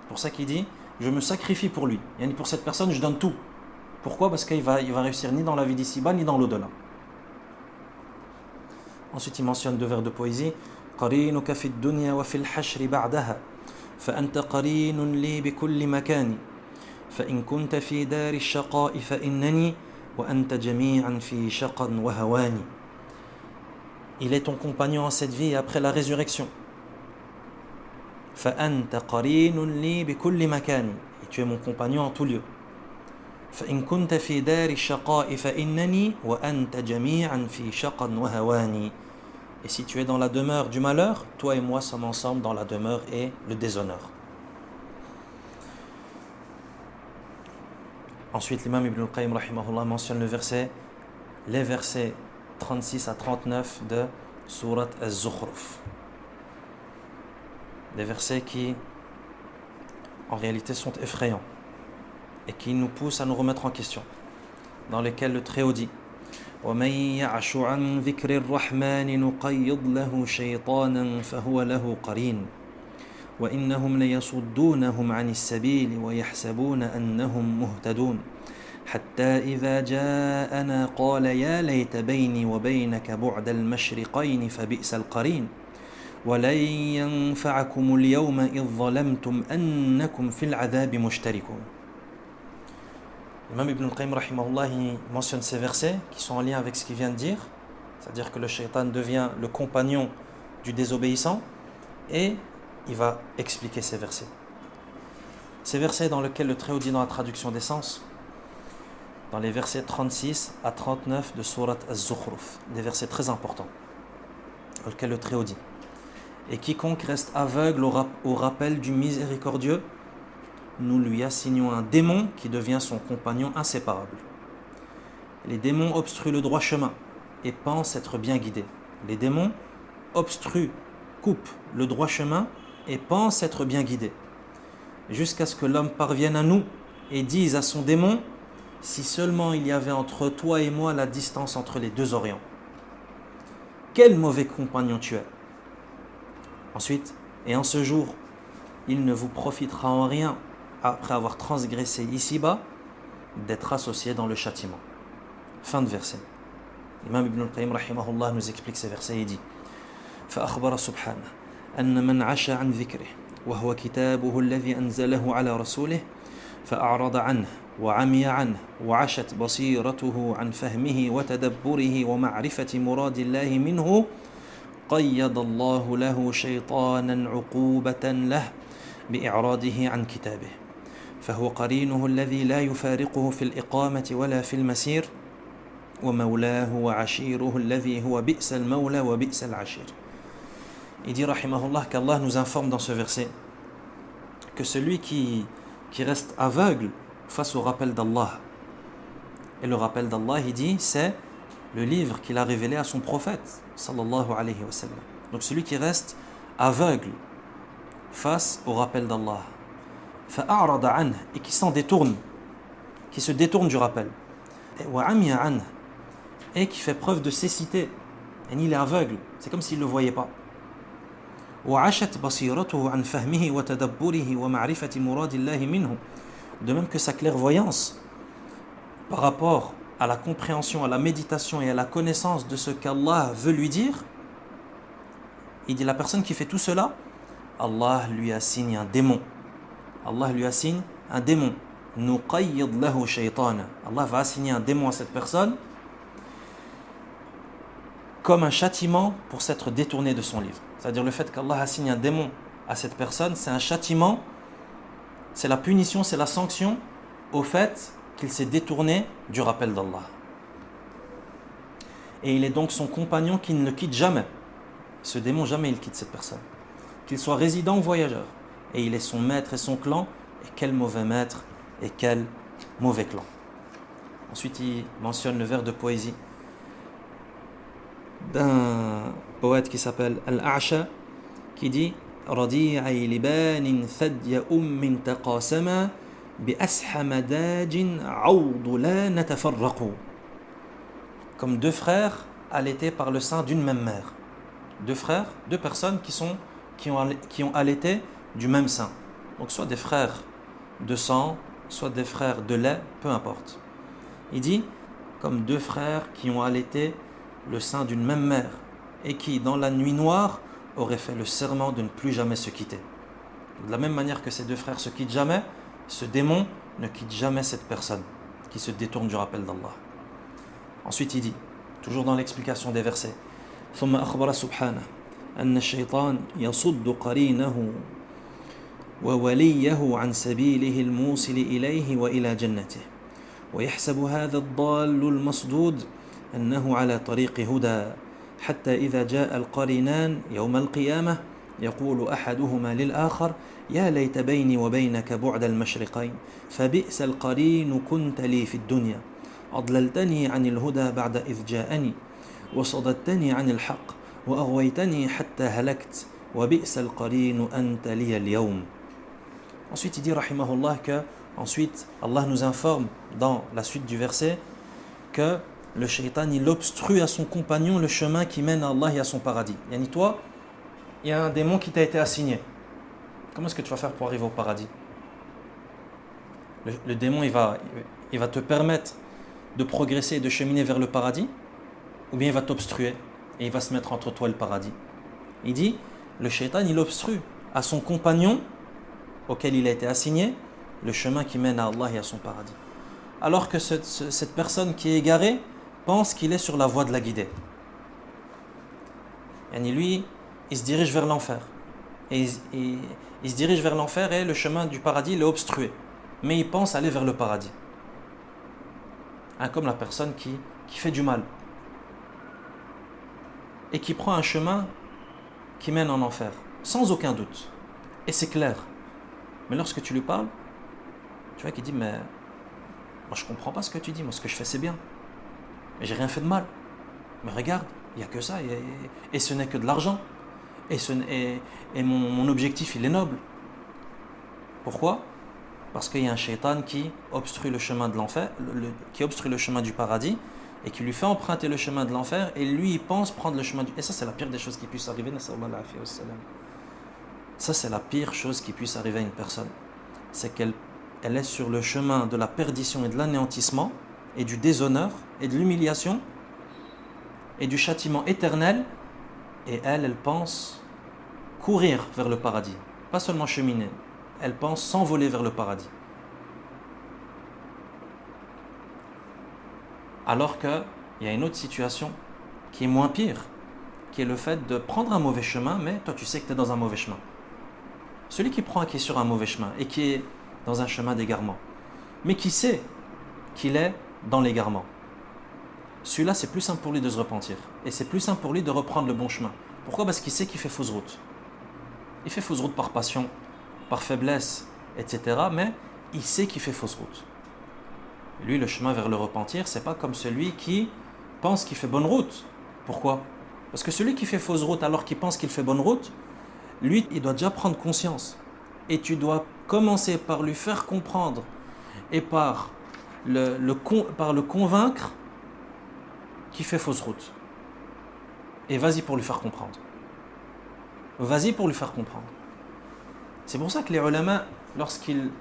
C'est pour ça qu'il dit: je me sacrifie pour lui. Et pour cette personne, je donne tout. Pourquoi? Parce qu'il va réussir ni dans la vie d'ici-bas, ni dans l'au-delà. Ensuite, il mentionne deux vers de poésie. قرينك في الدنيا وفي الحشر بعدها فأنت قرين لي بكل مكان فإن كنت في دار الشقاء فإنني وأنت جميعا في شقا وهوان. Il est ton compagnon en cette vie et après la résurrection. فأنت قرين لي بكل مكان. Et tu es mon compagnon en tout lieu. فإن كنت في دار الشقاء فإنني وأنت جميعا في شقا وهوان. Et si tu es dans la demeure du malheur, toi et moi sommes ensemble dans la demeure et le déshonneur. Ensuite, l'imam Ibn al-Qayyim rahimahullah mentionne les versets 36 à 39 de Surat Az-Zukhruf. Des versets qui, en réalité, sont effrayants et qui nous poussent à nous remettre en question, dans lesquels le Très-Haut dit: وَمَنْ يَعْشُ عَنْ ذِكْرِ الرَّحْمَنِ نُقَيِّضْ لَهُ شَيْطَانًا فَهُوَ لَهُ قَرِينٌ وَإِنَّهُمْ لَيَصُدُّونَهُمْ عَنِ السَّبِيلِ وَيَحْسَبُونَ أَنَّهُمْ مُهْتَدُونَ حتى إذا جاءنا قال يا ليت بيني وبينك بعد المشرقين فبئس القرين ولن ينفعكم اليوم إذ ظلمتم أنكم في العذاب مشتركون. L'imam Ibn al-Qayyim rahimahullah, il mentionne ces versets qui sont en lien avec ce qu'il vient de dire, c'est-à-dire que le shaitan devient le compagnon du désobéissant, et il va expliquer ces versets. Ces versets dans lesquels le Très-Haut dit dans la traduction des sens, dans les versets 36 à 39 de Surat Az-Zukhruf, des versets très importants, dans lesquels le Très-Haut dit: et quiconque reste aveugle au rappel du miséricordieux, nous lui assignons un démon qui devient son compagnon inséparable. Les démons obstruent le droit chemin et pensent être bien guidés. Les démons obstruent, coupent le droit chemin et pensent être bien guidés, jusqu'à ce que l'homme parvienne à nous et dise à son démon: si seulement il y avait entre toi et moi la distance entre les deux orients. Quel mauvais compagnon tu es. Ensuite, et en ce jour, il ne vous profitera en rien, après avoir transgressé ici-bas, d'être associé dans le châtiment. Fin de verset. L'imam Ibn al-Qayyim rahimahullah nous explique ces versets et dit: فأخبر سبحانه أن من عشى عن ذكره وهو كتابه الذي أنزله على رسوله فأعرض عنه وعمي عنه وعشت بصيرته عن فهمه وتدبره ومعرفة مراد الله منه قيض الله له شيطانا عقوبة له بإعراضه عن كتابه فهو قرينه الذي لا يفارقه في الإقامة ولا في المسير ومولاه وعشيره الذي هو بئس المولى وبئس العشير. Il dit rahimahullah qu'Allah nous informe dans ce verset que celui qui reste aveugle face au rappel d'Allah, et le rappel d'Allah, il dit, c'est le livre qu'il a révélé à son prophète sallallahu alayhi wa sallam. Donc celui qui reste aveugle face au rappel d'Allah, fa'a'rada anhu, et qui s'en détourne, qui se détourne du rappel, wa amiya anhu, et qui fait preuve de cécité, et il est aveugle, c'est comme s'il ne le voyait pas. وعشت بصيرته عن فهمه وتدبره ومعرفة مراد الله منه. De même que sa clairvoyance par rapport à la compréhension, à la méditation et à la connaissance de ce qu'Allah veut lui dire, il dit la personne qui fait tout cela, Allah lui assigne un démon. Allah lui assigne un démon. Nuqayyid lahu shaytana. Allah va assigner un démon à cette personne comme un châtiment pour s'être détourné de son livre. C'est-à-dire le fait qu'Allah assigne un démon à cette personne, c'est un châtiment, c'est la punition, c'est la sanction au fait qu'il s'est détourné du rappel d'Allah. Et il est donc son compagnon qui ne le quitte jamais. Ce démon, jamais il quitte cette personne. Qu'il soit résident ou voyageur. Et il est son maître et son clan. Et quel mauvais maître et quel mauvais clan. Ensuite, il mentionne le vers de poésie d'un poète qui s'appelle Al-A'sha, qui dit: Radi'i libanin thadya ummin taqasama bi ashamadajin awdu la natafarraqu. Comme deux frères allaités par le sein d'une même mère. Deux frères, deux personnes qui ont allaité du même sein. Donc soit des frères de sang, soit des frères de lait, peu importe. Il dit comme deux frères qui ont allaité le sein d'une même mère et qui, dans la nuit noire, auraient fait le serment de ne plus jamais se quitter. De la même manière que ces deux frères se quittent jamais, ce démon ne quitte jamais cette personne qui se détourne du rappel d'Allah. Ensuite il dit, toujours dans l'explication des versets, ثم أخبر سبحانه أن الشيطان يصد قرينه ووليه عن سبيله الموصل إليه وإلى جنته ويحسب هذا الضال المصدود أنه على طريق هدى حتى إذا جاء القرينان يوم القيامة يقول أحدهما للآخر يا ليت بيني وبينك بعد المشرقين فبئس القرين كنت لي في الدنيا أضللتني عن الهدى بعد إذ جاءني وصددتني عن الحق وأغويتني حتى هلكت وبئس القرين أنت لي اليوم. Ensuite il dit rahimahullah que ensuite Allah nous informe dans la suite du verset que le shaitan il obstrue à son compagnon le chemin qui mène à Allah et à son paradis. Yani toi, il y a un démon qui t'a été assigné. Comment est-ce que tu vas faire pour arriver au paradis? Le démon il va te permettre de progresser et de cheminer vers le paradis, ou bien il va t'obstruer et il va se mettre entre toi et le paradis. Il dit, le shaitan, il obstrue à son compagnon auquel il a été assigné le chemin qui mène à Allah et à son paradis. Alors que cette personne qui est égarée pense qu'il est sur la voie de la guidée. Et lui, il se dirige vers l'enfer. Et il se dirige vers l'enfer et le chemin du paradis il est obstrué. Mais il pense aller vers le paradis. Comme la personne qui fait du mal. Et qui prend un chemin qui mène en enfer. Sans aucun doute. Et c'est clair. Mais lorsque tu lui parles, tu vois qu'il dit, mais moi je comprends pas ce que tu dis, moi ce que je fais c'est bien. Mais j'ai rien fait de mal. Mais regarde, il n'y a que ça, et ce n'est que de l'argent. Et mon objectif il est noble. Pourquoi ? Parce qu'il y a un shaitan qui obstrue le chemin de l'enfer, qui obstrue le chemin du paradis, et qui lui fait emprunter le chemin de l'enfer, et lui il pense prendre le chemin du... Et ça c'est la pire des choses qui puisse arriver. Ça c'est la pire chose qui puisse arriver à une personne. C'est qu'elle est sur le chemin de la perdition et de l'anéantissement, et du déshonneur, et de l'humiliation, et du châtiment éternel, et elle pense courir vers le paradis, pas seulement cheminer, elle pense s'envoler vers le paradis. Alors qu'il y a une autre situation qui est moins pire, qui est le fait de prendre un mauvais chemin, mais toi tu sais que tu es dans un mauvais chemin. Celui qui est sur un mauvais chemin et qui est dans un chemin d'égarement, mais qui sait qu'il est dans l'égarement, celui-là c'est plus simple pour lui de se repentir, et c'est plus simple pour lui de reprendre le bon chemin. Pourquoi ? Parce qu'il sait qu'il fait fausse route. Il fait fausse route par passion, par faiblesse, etc. Mais il sait qu'il fait fausse route. Lui, le chemin vers le repentir, c'est pas comme celui qui pense qu'il fait bonne route. Pourquoi ? Parce que celui qui fait fausse route alors qu'il pense qu'il fait bonne route, lui, il doit déjà prendre conscience. Et tu dois commencer par lui faire comprendre et par le convaincre qu'il fait fausse route. Et vas-y pour lui faire comprendre. Vas-y pour lui faire comprendre. C'est pour ça que les ulama, lorsqu'ils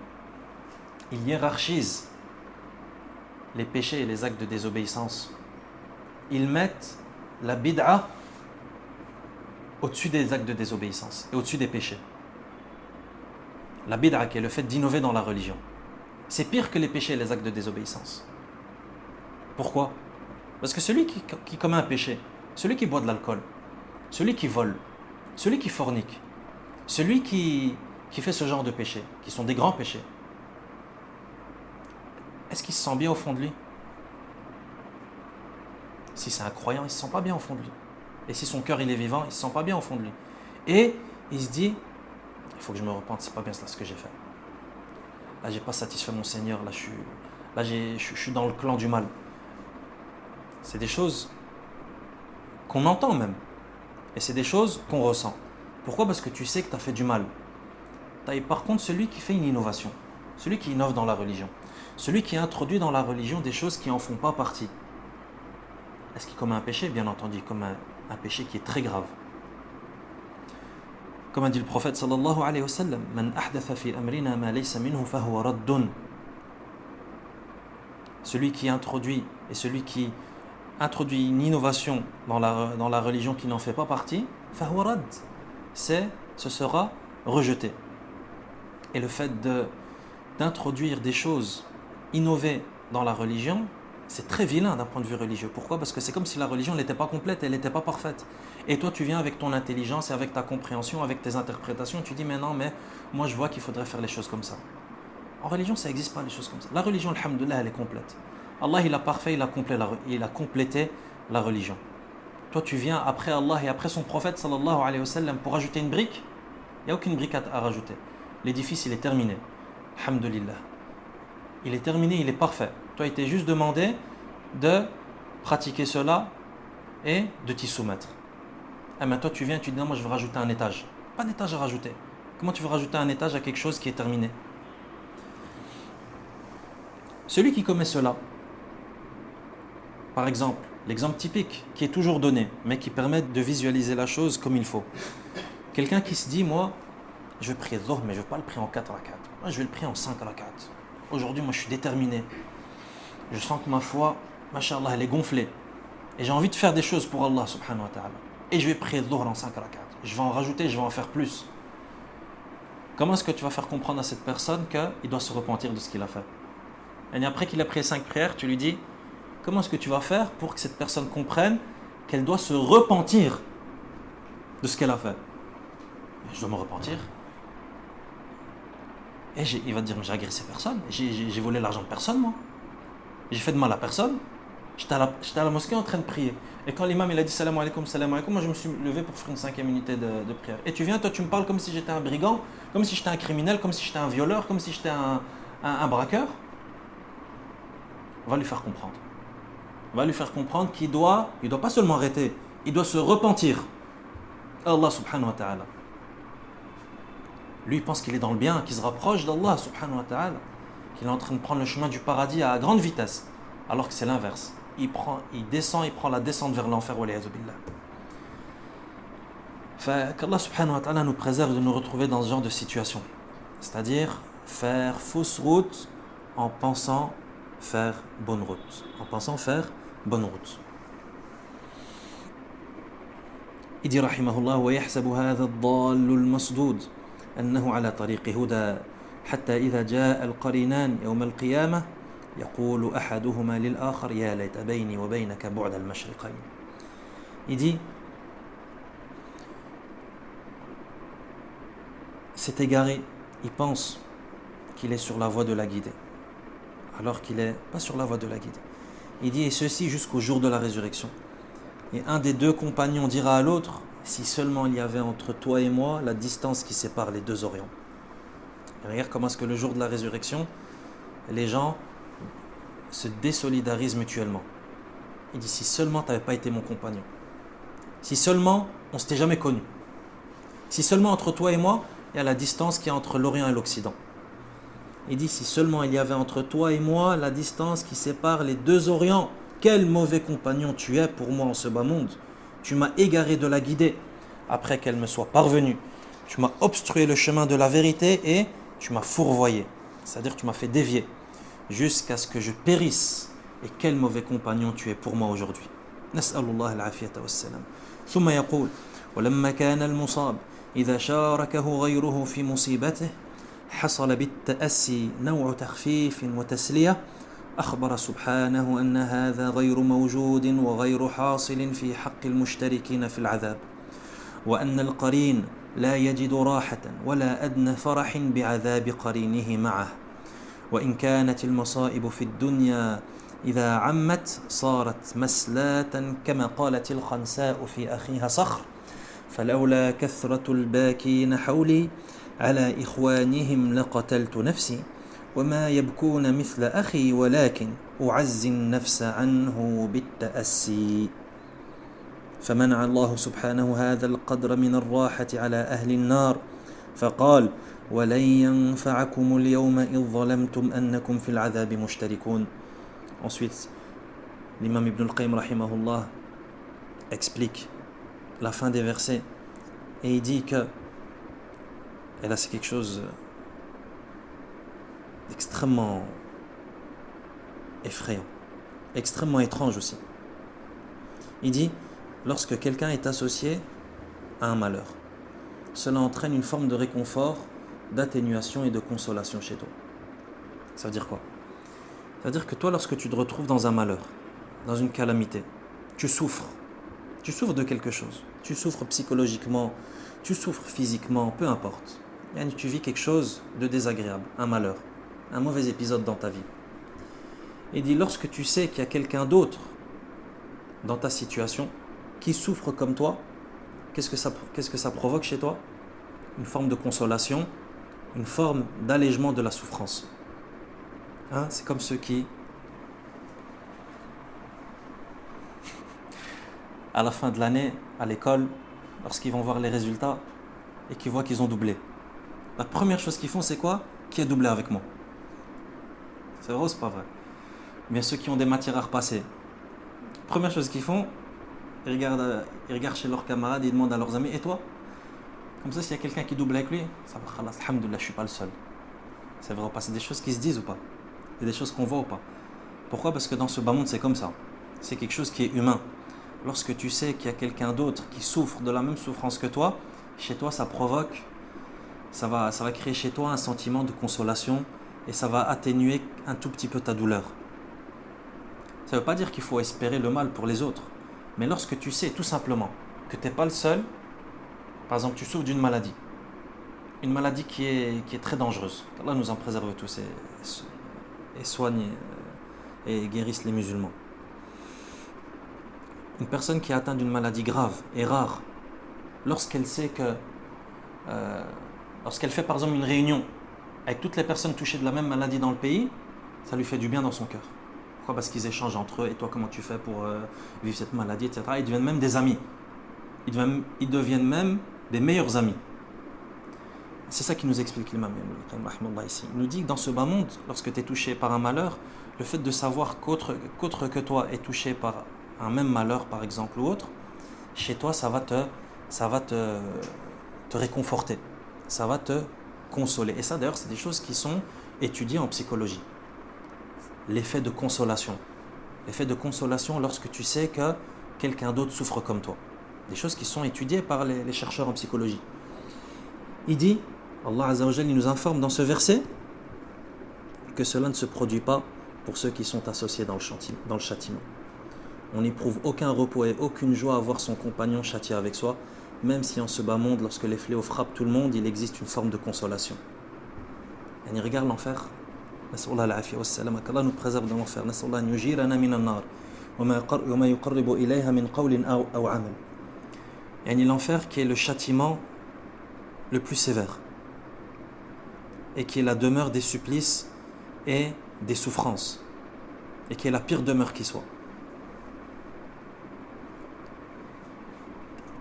hiérarchisent les péchés et les actes de désobéissance, ils mettent la bid'a au-dessus des actes de désobéissance et au-dessus des péchés. La bid'a, qui est le fait d'innover dans la religion, c'est pire que les péchés et les actes de désobéissance. Pourquoi ? Parce que celui qui commet un péché, celui qui boit de l'alcool, celui qui vole, celui qui fornique, celui qui fait ce genre de péchés, qui sont des grands péchés, est-ce qu'il se sent bien au fond de lui ? Si c'est un croyant, il ne se sent pas bien au fond de lui. Et si son cœur il est vivant, il ne se sent pas bien au fond de lui. Et il se dit, il faut que je me repente, c'est pas bien ce que j'ai fait. Là, j'ai pas satisfait mon Seigneur, je suis dans le clan du mal. C'est des choses qu'on entend même. Et c'est des choses qu'on ressent. Pourquoi ? Parce que tu sais que tu as fait du mal. Par contre, celui qui fait une innovation, celui qui innove dans la religion, celui qui introduit dans la religion des choses qui n'en font pas partie, est-ce qu'il commet un péché ? Bien entendu, comme un péché qui est très grave. Comme a dit le prophète sallallahu alayhi wa sallam, Man ahdatha fi amrina ma laysa minhu fahuwa raddun. Celui qui introduit une innovation dans la religion qui n'en fait pas partie, fahuwa radd, ce sera rejeté. Et le fait d'introduire des choses innovées dans la religion, c'est très vilain d'un point de vue religieux. Pourquoi ? Parce que c'est comme si la religion n'était pas complète, elle n'était pas parfaite. Et toi, tu viens avec ton intelligence et avec ta compréhension, avec tes interprétations, tu dis, mais non, mais moi je vois qu'il faudrait faire les choses comme ça. En religion, ça n'existe pas les choses comme ça. La religion, alhamdoulilah, elle est complète. Allah, il a parfait, il a complété la religion. Toi, tu viens après Allah et après son prophète, sallallahu alayhi wa sallam, pour ajouter une brique. Il n'y a aucune brique à rajouter. L'édifice, il est terminé. Alhamdulillah. Il est terminé, il est parfait. Toi, il t'est juste demandé de pratiquer cela et de t'y soumettre. Et maintenant, toi, tu viens et tu dis, non, moi, je veux rajouter un étage. Pas d'étage à rajouter. Comment tu veux rajouter un étage à quelque chose qui est terminé ? Celui qui commet cela, par exemple, l'exemple typique qui est toujours donné, mais qui permet de visualiser la chose comme il faut. Quelqu'un qui se dit, moi, je vais prier Dhuhr, mais je ne vais pas le prier en 4 rakats. Moi, je vais le prier en 5 rakats. Aujourd'hui, moi, je suis déterminé. je sens que ma foi, mashallah, elle est gonflée. Et j'ai envie de faire des choses pour Allah subhanahu wa ta'ala. Et je vais prier le dhuhr en 5 rak'at. Je vais en rajouter, je vais en faire plus. Comment est-ce que tu vas faire comprendre à cette personne qu'il doit se repentir de ce qu'il a fait? Et après qu'il a prié 5 prières, tu lui dis, comment est-ce que tu vas faire pour que cette personne comprenne qu'elle doit se repentir de ce qu'elle a fait? Je dois me repentir. Et il va te dire, mais j'ai agressé personne, j'ai volé l'argent de personne, moi. J'ai fait de mal à personne. J'étais à la mosquée en train de prier. Et quand l'imam il a dit salam alaikum, moi je me suis levé pour faire une 5e unité de prière. Et tu viens, toi tu me parles comme si j'étais un brigand, comme si j'étais un criminel, comme si j'étais un violeur, comme si j'étais un braqueur. Va lui faire comprendre. Va lui faire comprendre qu'il doit pas seulement arrêter, il doit se repentir. Allah subhanahu wa ta'ala. Lui il pense qu'il est dans le bien, qu'il se rapproche d'Allah subhanahu wa ta'ala, qu'il est en train de prendre le chemin du paradis à grande vitesse, alors que c'est l'inverse. Il descend, il prend la descente vers l'enfer. Qu'Allah subhanahu wa ta'ala nous préserve de nous retrouver dans ce genre de situation. C'est-à-dire faire fausse route en pensant faire bonne route. En pensant faire bonne route. Il dit rahimahullah wa yahsabu hadha ad-dall al-masdud annahu ala tariq huda hatta idha jaa al-qarinan yawm al-qiyamah يقول أحدهما للآخر يا ليت بيني وبينك بعد المشرقين. Il dit, c'est égaré, il pense qu'il est sur la voie de la guidée, alors qu'il n'est pas sur la voie de la guidée. Il dit, et ceci jusqu'au jour de la résurrection. Et un des deux compagnons dira à l'autre, si seulement il y avait entre toi et moi la distance qui sépare les deux orients. Et regarde comment est-ce que le jour de la résurrection, les gens se désolidarisent mutuellement. Il dit, si seulement tu n'avais pas été mon compagnon, si seulement on ne s'était jamais connu, si seulement entre toi et moi il y a la distance qui est entre l'Orient et l'Occident. Il dit, si seulement il y avait entre toi et moi la distance qui sépare les deux Orients, quel mauvais compagnon tu es pour moi en ce bas monde. Tu m'as égaré de la guidée après qu'elle me soit parvenue. Tu m'as obstrué le chemin de la vérité et tu m'as fourvoyé, c'est-à-dire tu m'as fait dévier jusqu'à ce que je périsse. Et quel mauvais compagnon tu es pour moi aujourd'hui. Nas'alullah al-afiyata was-salam. ثم يقول ولما كان المصاب إذا شاركه غيره في مصيبته حصل بالتأسي نوع تخفيف وتسلية أخبر سبحانه أن هذا غير موجود وغير حاصل في حق المشتركين في العذاب وأن القرين لا يجد راحة ولا أدنى فرح بعذاب قرينه معه وإن كانت المصائب في الدنيا إذا عمت صارت مسلاة كما قالت الخنساء في أخيها صخر فلولا كثرة الباكين حولي على إخوانهم لقتلت نفسي وما يبكون مثل أخي ولكن أعزي النفس عنه بالتأسي فمنع الله سبحانه هذا القدر من الراحة على أهل النار فقال وَلَنْ يَنْفَعَكُمُ الْيَوْمَ إِذْ ظَلَمْتُمْ أَنَّكُمْ فِي الْعَذَابِ مُشْتَرِكُونَ. Ensuite, l'imam Ibn al-Qayyim rahimahullah explique la fin des versets et il dit que, et là c'est quelque chose d'extrêmement effrayant, extrêmement étrange aussi. Il dit, lorsque quelqu'un est associé à un malheur, cela entraîne une forme de réconfort, d'atténuation et de consolation chez toi. Ça veut dire quoi? Ça veut dire que toi, lorsque tu te retrouves dans un malheur, dans une calamité, tu souffres de quelque chose. Tu souffres psychologiquement, tu souffres physiquement, peu importe. Tu vis quelque chose de désagréable, un malheur, un mauvais épisode dans ta vie. Il dit, lorsque tu sais qu'il y a quelqu'un d'autre dans ta situation qui souffre comme toi, qu'est-ce que ça provoque chez toi? Une forme de consolation, une forme d'allègement de la souffrance. C'est comme ceux qui, à la fin de l'année, à l'école, lorsqu'ils vont voir les résultats et qu'ils voient qu'ils ont doublé. La première chose qu'ils font, c'est quoi? Qui a doublé avec moi? C'est vrai ou c'est pas vrai? Bien ceux qui ont des matières à repasser. Première chose qu'ils font, ils regardent chez leurs camarades et ils demandent à leurs amis, et toi? Comme ça, s'il y a quelqu'un qui double avec lui, ça va, khalas, alhamdoulilah, je ne suis pas le seul. C'est vrai ou pas? C'est des choses qui se disent ou pas? C'est des choses qu'on voit ou pas? Pourquoi? Parce que dans ce bas monde, c'est comme ça. C'est quelque chose qui est humain. Lorsque tu sais qu'il y a quelqu'un d'autre qui souffre de la même souffrance que toi, chez toi, ça va créer chez toi un sentiment de consolation et ça va atténuer un tout petit peu ta douleur. Ça ne veut pas dire qu'il faut espérer le mal pour les autres. Mais lorsque tu sais tout simplement que tu n'es pas le seul, par exemple, tu souffres d'une maladie. Une maladie qui est très dangereuse. qu'Allah nous en préserve tous et soigne et guérisse les musulmans. Une personne qui est atteinte d'une maladie grave et rare, lorsqu'elle sait que, lorsqu'elle fait par exemple une réunion avec toutes les personnes touchées de la même maladie dans le pays, ça lui fait du bien dans son cœur. Pourquoi? Parce qu'ils échangent entre eux. Et toi, comment tu fais pour vivre cette maladie, etc. Ils deviennent même des amis. Ils deviennent même des meilleurs amis. C'est ça qui nous explique l'imam ici. Il nous dit que dans ce bas monde, lorsque tu es touché par un malheur, le fait de savoir qu'autre que toi est touché par un même malheur, par exemple, ou autre, chez toi, ça va te réconforter. Ça va te consoler. Et ça, d'ailleurs, c'est des choses qui sont étudiées en psychologie. L'effet de consolation. L'effet de consolation lorsque tu sais que quelqu'un d'autre souffre comme toi. Des choses qui sont étudiées par les chercheurs en psychologie. Il dit, Allah Azza wa Jalla, il nous informe dans ce verset que cela ne se produit pas pour ceux qui sont associés dans le châtiment. On n'éprouve aucun repos et aucune joie à voir son compagnon châtié avec soi, même si en ce bas monde, lorsque les fléaux frappent tout le monde, il existe une forme de consolation. Et regarde l'enfer. qu'Allah nous préserve de l'enfer. L'enfer qui est le châtiment le plus sévère et qui est la demeure des supplices et des souffrances et qui est la pire demeure qui soit.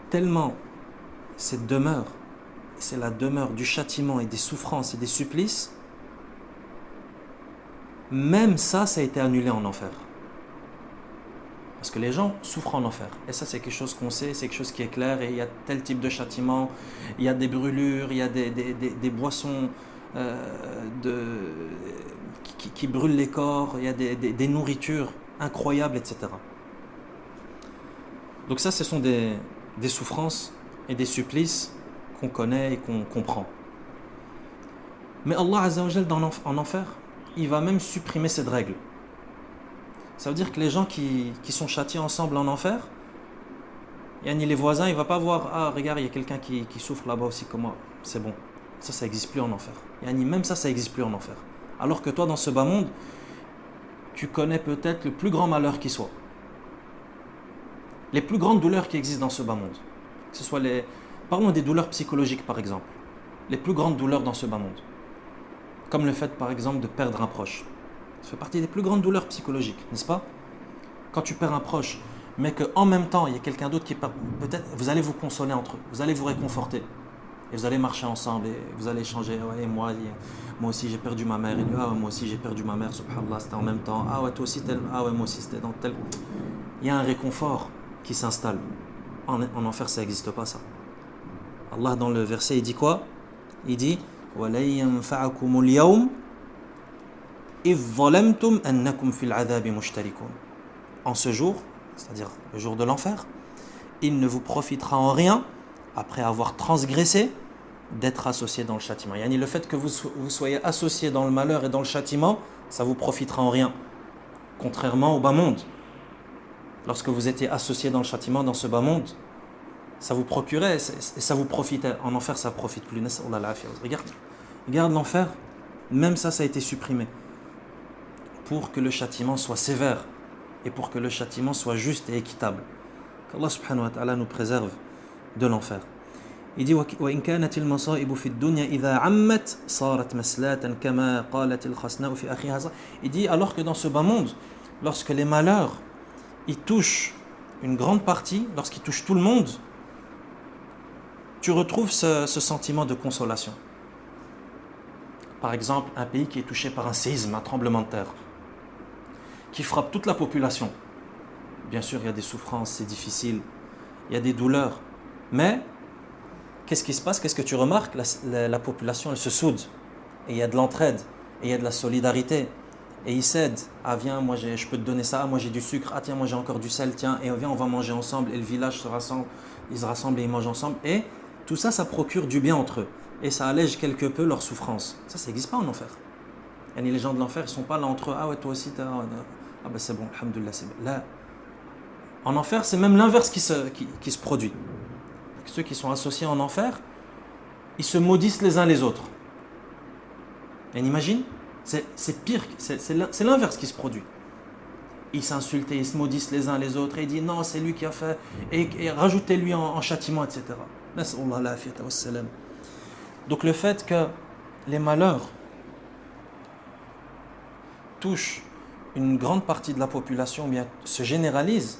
Tellement cette demeure, c'est la demeure du châtiment et des souffrances et des supplices, même ça a été annulé en enfer. Parce que les gens souffrent en enfer. Et ça, c'est quelque chose qu'on sait, c'est quelque chose qui est clair. Et il y a tel type de châtiment, il y a des brûlures, il y a des boissons qui brûlent les corps, il y a des nourritures incroyables, etc. Donc ça, ce sont des souffrances et des supplices qu'on connaît et qu'on comprend. Mais Allah Azza wa Jal, en enfer, il va même supprimer cette règle. Ça veut dire que les gens qui sont châtiés ensemble en enfer, les voisins, il ne va pas voir, ah regarde, il y a quelqu'un qui souffre là-bas aussi comme moi, c'est bon. Ça n'existe plus en enfer. Même ça n'existe plus en enfer. Alors que toi, dans ce bas monde, tu connais peut-être le plus grand malheur qui soit. Les plus grandes douleurs qui existent dans ce bas monde. Que ce soit parlons des douleurs psychologiques par exemple. Les plus grandes douleurs dans ce bas monde. Comme le fait par exemple de perdre un proche. Ça fait partie des plus grandes douleurs psychologiques, n'est-ce pas? Quand tu perds un proche, mais qu'en même temps, il y a quelqu'un d'autre qui perd, peut-être vous allez vous consoler entre eux, vous allez vous réconforter. Et vous allez marcher ensemble et vous allez échanger. Ouais, moi aussi j'ai perdu ma mère. Et lui, ah ouais, moi aussi j'ai perdu ma mère, subhanallah, c'était en même temps. Ah ouais, toi aussi tel. Ah ouais, moi aussi c'était dans tel. Il y a un réconfort qui s'installe. En enfer, ça n'existe pas ça. Allah dans le verset, il dit quoi? Il dit وَلَن يَنْفَعَكُمُ الْيَوْمِ إِذْ ظَلَمْتُمْ أَنَّكُمْ فِي الْعَذَابِ مُشْتَرِكُونَ. En ce jour, c'est-à-dire le jour de l'enfer, il ne vous profitera en rien, après avoir transgressé, d'être associé dans le châtiment. Le fait que vous soyez associé dans le malheur et dans le châtiment, ça vous profitera en rien. Contrairement au bas monde. Lorsque vous étiez associé dans le châtiment, dans ce bas monde, ça vous procurait et ça vous profitait. En enfer, ça ne profite plus. Regarde l'enfer, même ça a été supprimé. Pour que le châtiment soit sévère et pour que le châtiment soit juste et équitable. Qu'Allah subhanahu wa ta'ala nous préserve de l'enfer. Il dit وَإِنْ كَانَتِ الْمَصَائِبُ فِي الدُّنْيَا إِذَا عَمَّتْ صَارَتْ مَسْلَاةً كَمَا قَالَتِ الْخَسْنَاءُ فِي أَخِيهَا. Il dit alors que dans ce bas monde, lorsque les malheurs ils touchent une grande partie, lorsqu'ils touchent tout le monde, tu retrouves ce sentiment de consolation. Par exemple, un pays qui est touché par un séisme, un tremblement de terre, qui frappe toute la population. Bien sûr, il y a des souffrances, c'est difficile, il y a des douleurs, mais qu'est-ce qui se passe? Qu'est-ce que tu remarques? La population, elle se soude, et il y a de l'entraide, et il y a de la solidarité, et il cède. Ah viens, moi je peux te donner ça, moi j'ai du sucre, ah tiens, moi j'ai encore du sel, tiens, et viens, on va manger ensemble, et le village se rassemble, ils se rassemblent et ils mangent ensemble, et tout ça, ça procure du bien entre eux, et ça allège quelque peu leur souffrance. Ça n'existe pas en enfer. Et les gens de l'enfer, ils ne sont pas là entre eux, ah ouais, toi aussi, ah ben c'est bon, alhamdoulilah, c'est bon. Là, en enfer, c'est même l'inverse qui se produit. Ceux qui sont associés en enfer, ils se maudissent les uns les autres. Et imagine, c'est pire, c'est l'inverse qui se produit. Ils s'insultent, ils se maudissent les uns les autres, et ils disent non, c'est lui qui a fait, et rajoutez-lui en châtiment, etc. Donc le fait que les malheurs touchent une grande partie de la population, bien se généralisent,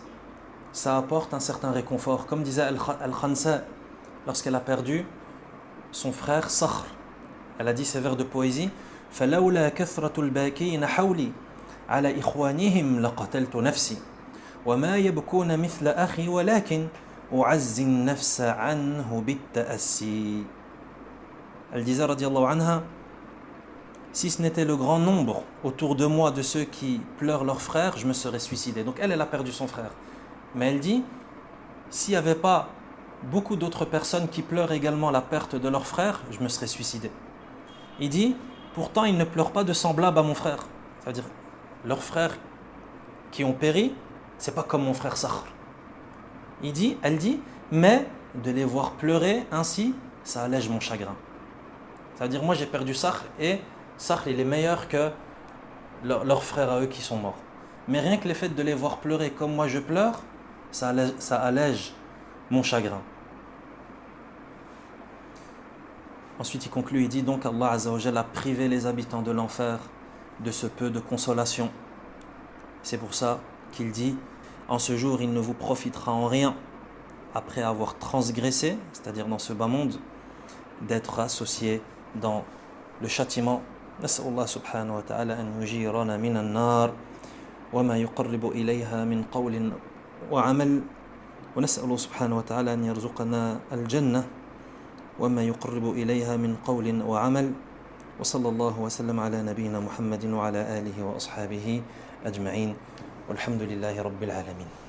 ça apporte un certain réconfort. Comme disait Al-Khansa lorsqu'elle a perdu son frère Sakhr, elle a dit ces vers de poésie: فَلَوْلَا كَثْرَةُ الْبَاكِينَ حَوْلِي عَلَى إِخْوَانِهِمْ لَقَتَلْتُ نَفْسِي وَمَا يَبْكُونَ مِثْلَ أَخِي وَلَكِنْ أُعَزِّي النَّفْسَ عَنْهُ بِالتَّأَسِّي. Elle disait radiallahu anha: si ce n'était le grand nombre autour de moi de ceux qui pleurent leur frère, je me serais suicidé. Donc elle a perdu son frère. Mais elle dit, s'il n'y avait pas beaucoup d'autres personnes qui pleurent également la perte de leur frère, je me serais suicidé. Il dit, pourtant ils ne pleurent pas de semblable à mon frère. C'est-à-dire, leurs frères qui ont péri, c'est pas comme mon frère Sakhr. Elle dit, mais de les voir pleurer ainsi, ça allège mon chagrin. C'est-à-dire, moi j'ai perdu Sakhr, et Sakhr il est meilleur que leurs frères à eux qui sont morts. Mais rien que le fait de les voir pleurer comme moi je pleure, ça allège mon chagrin. Ensuite il conclut, il dit donc Allah Azza wa Jalla a privé les habitants de l'enfer de ce peu de consolation. C'est pour ça qu'il dit, en ce jour il ne vous profitera en rien, après avoir transgressé, c'est-à-dire dans ce bas monde, d'être associé dans le châtiment. نسأل الله سبحانه وتعالى أن يجيرنا من النار وما يقرب إليها من قول وعمل ونسأل سبحانه وتعالى أن يرزقنا الجنة وما يقرب إليها من قول وعمل وصلى الله وسلم على نبينا محمد وعلى آله وأصحابه أجمعين والحمد لله رب العالمين.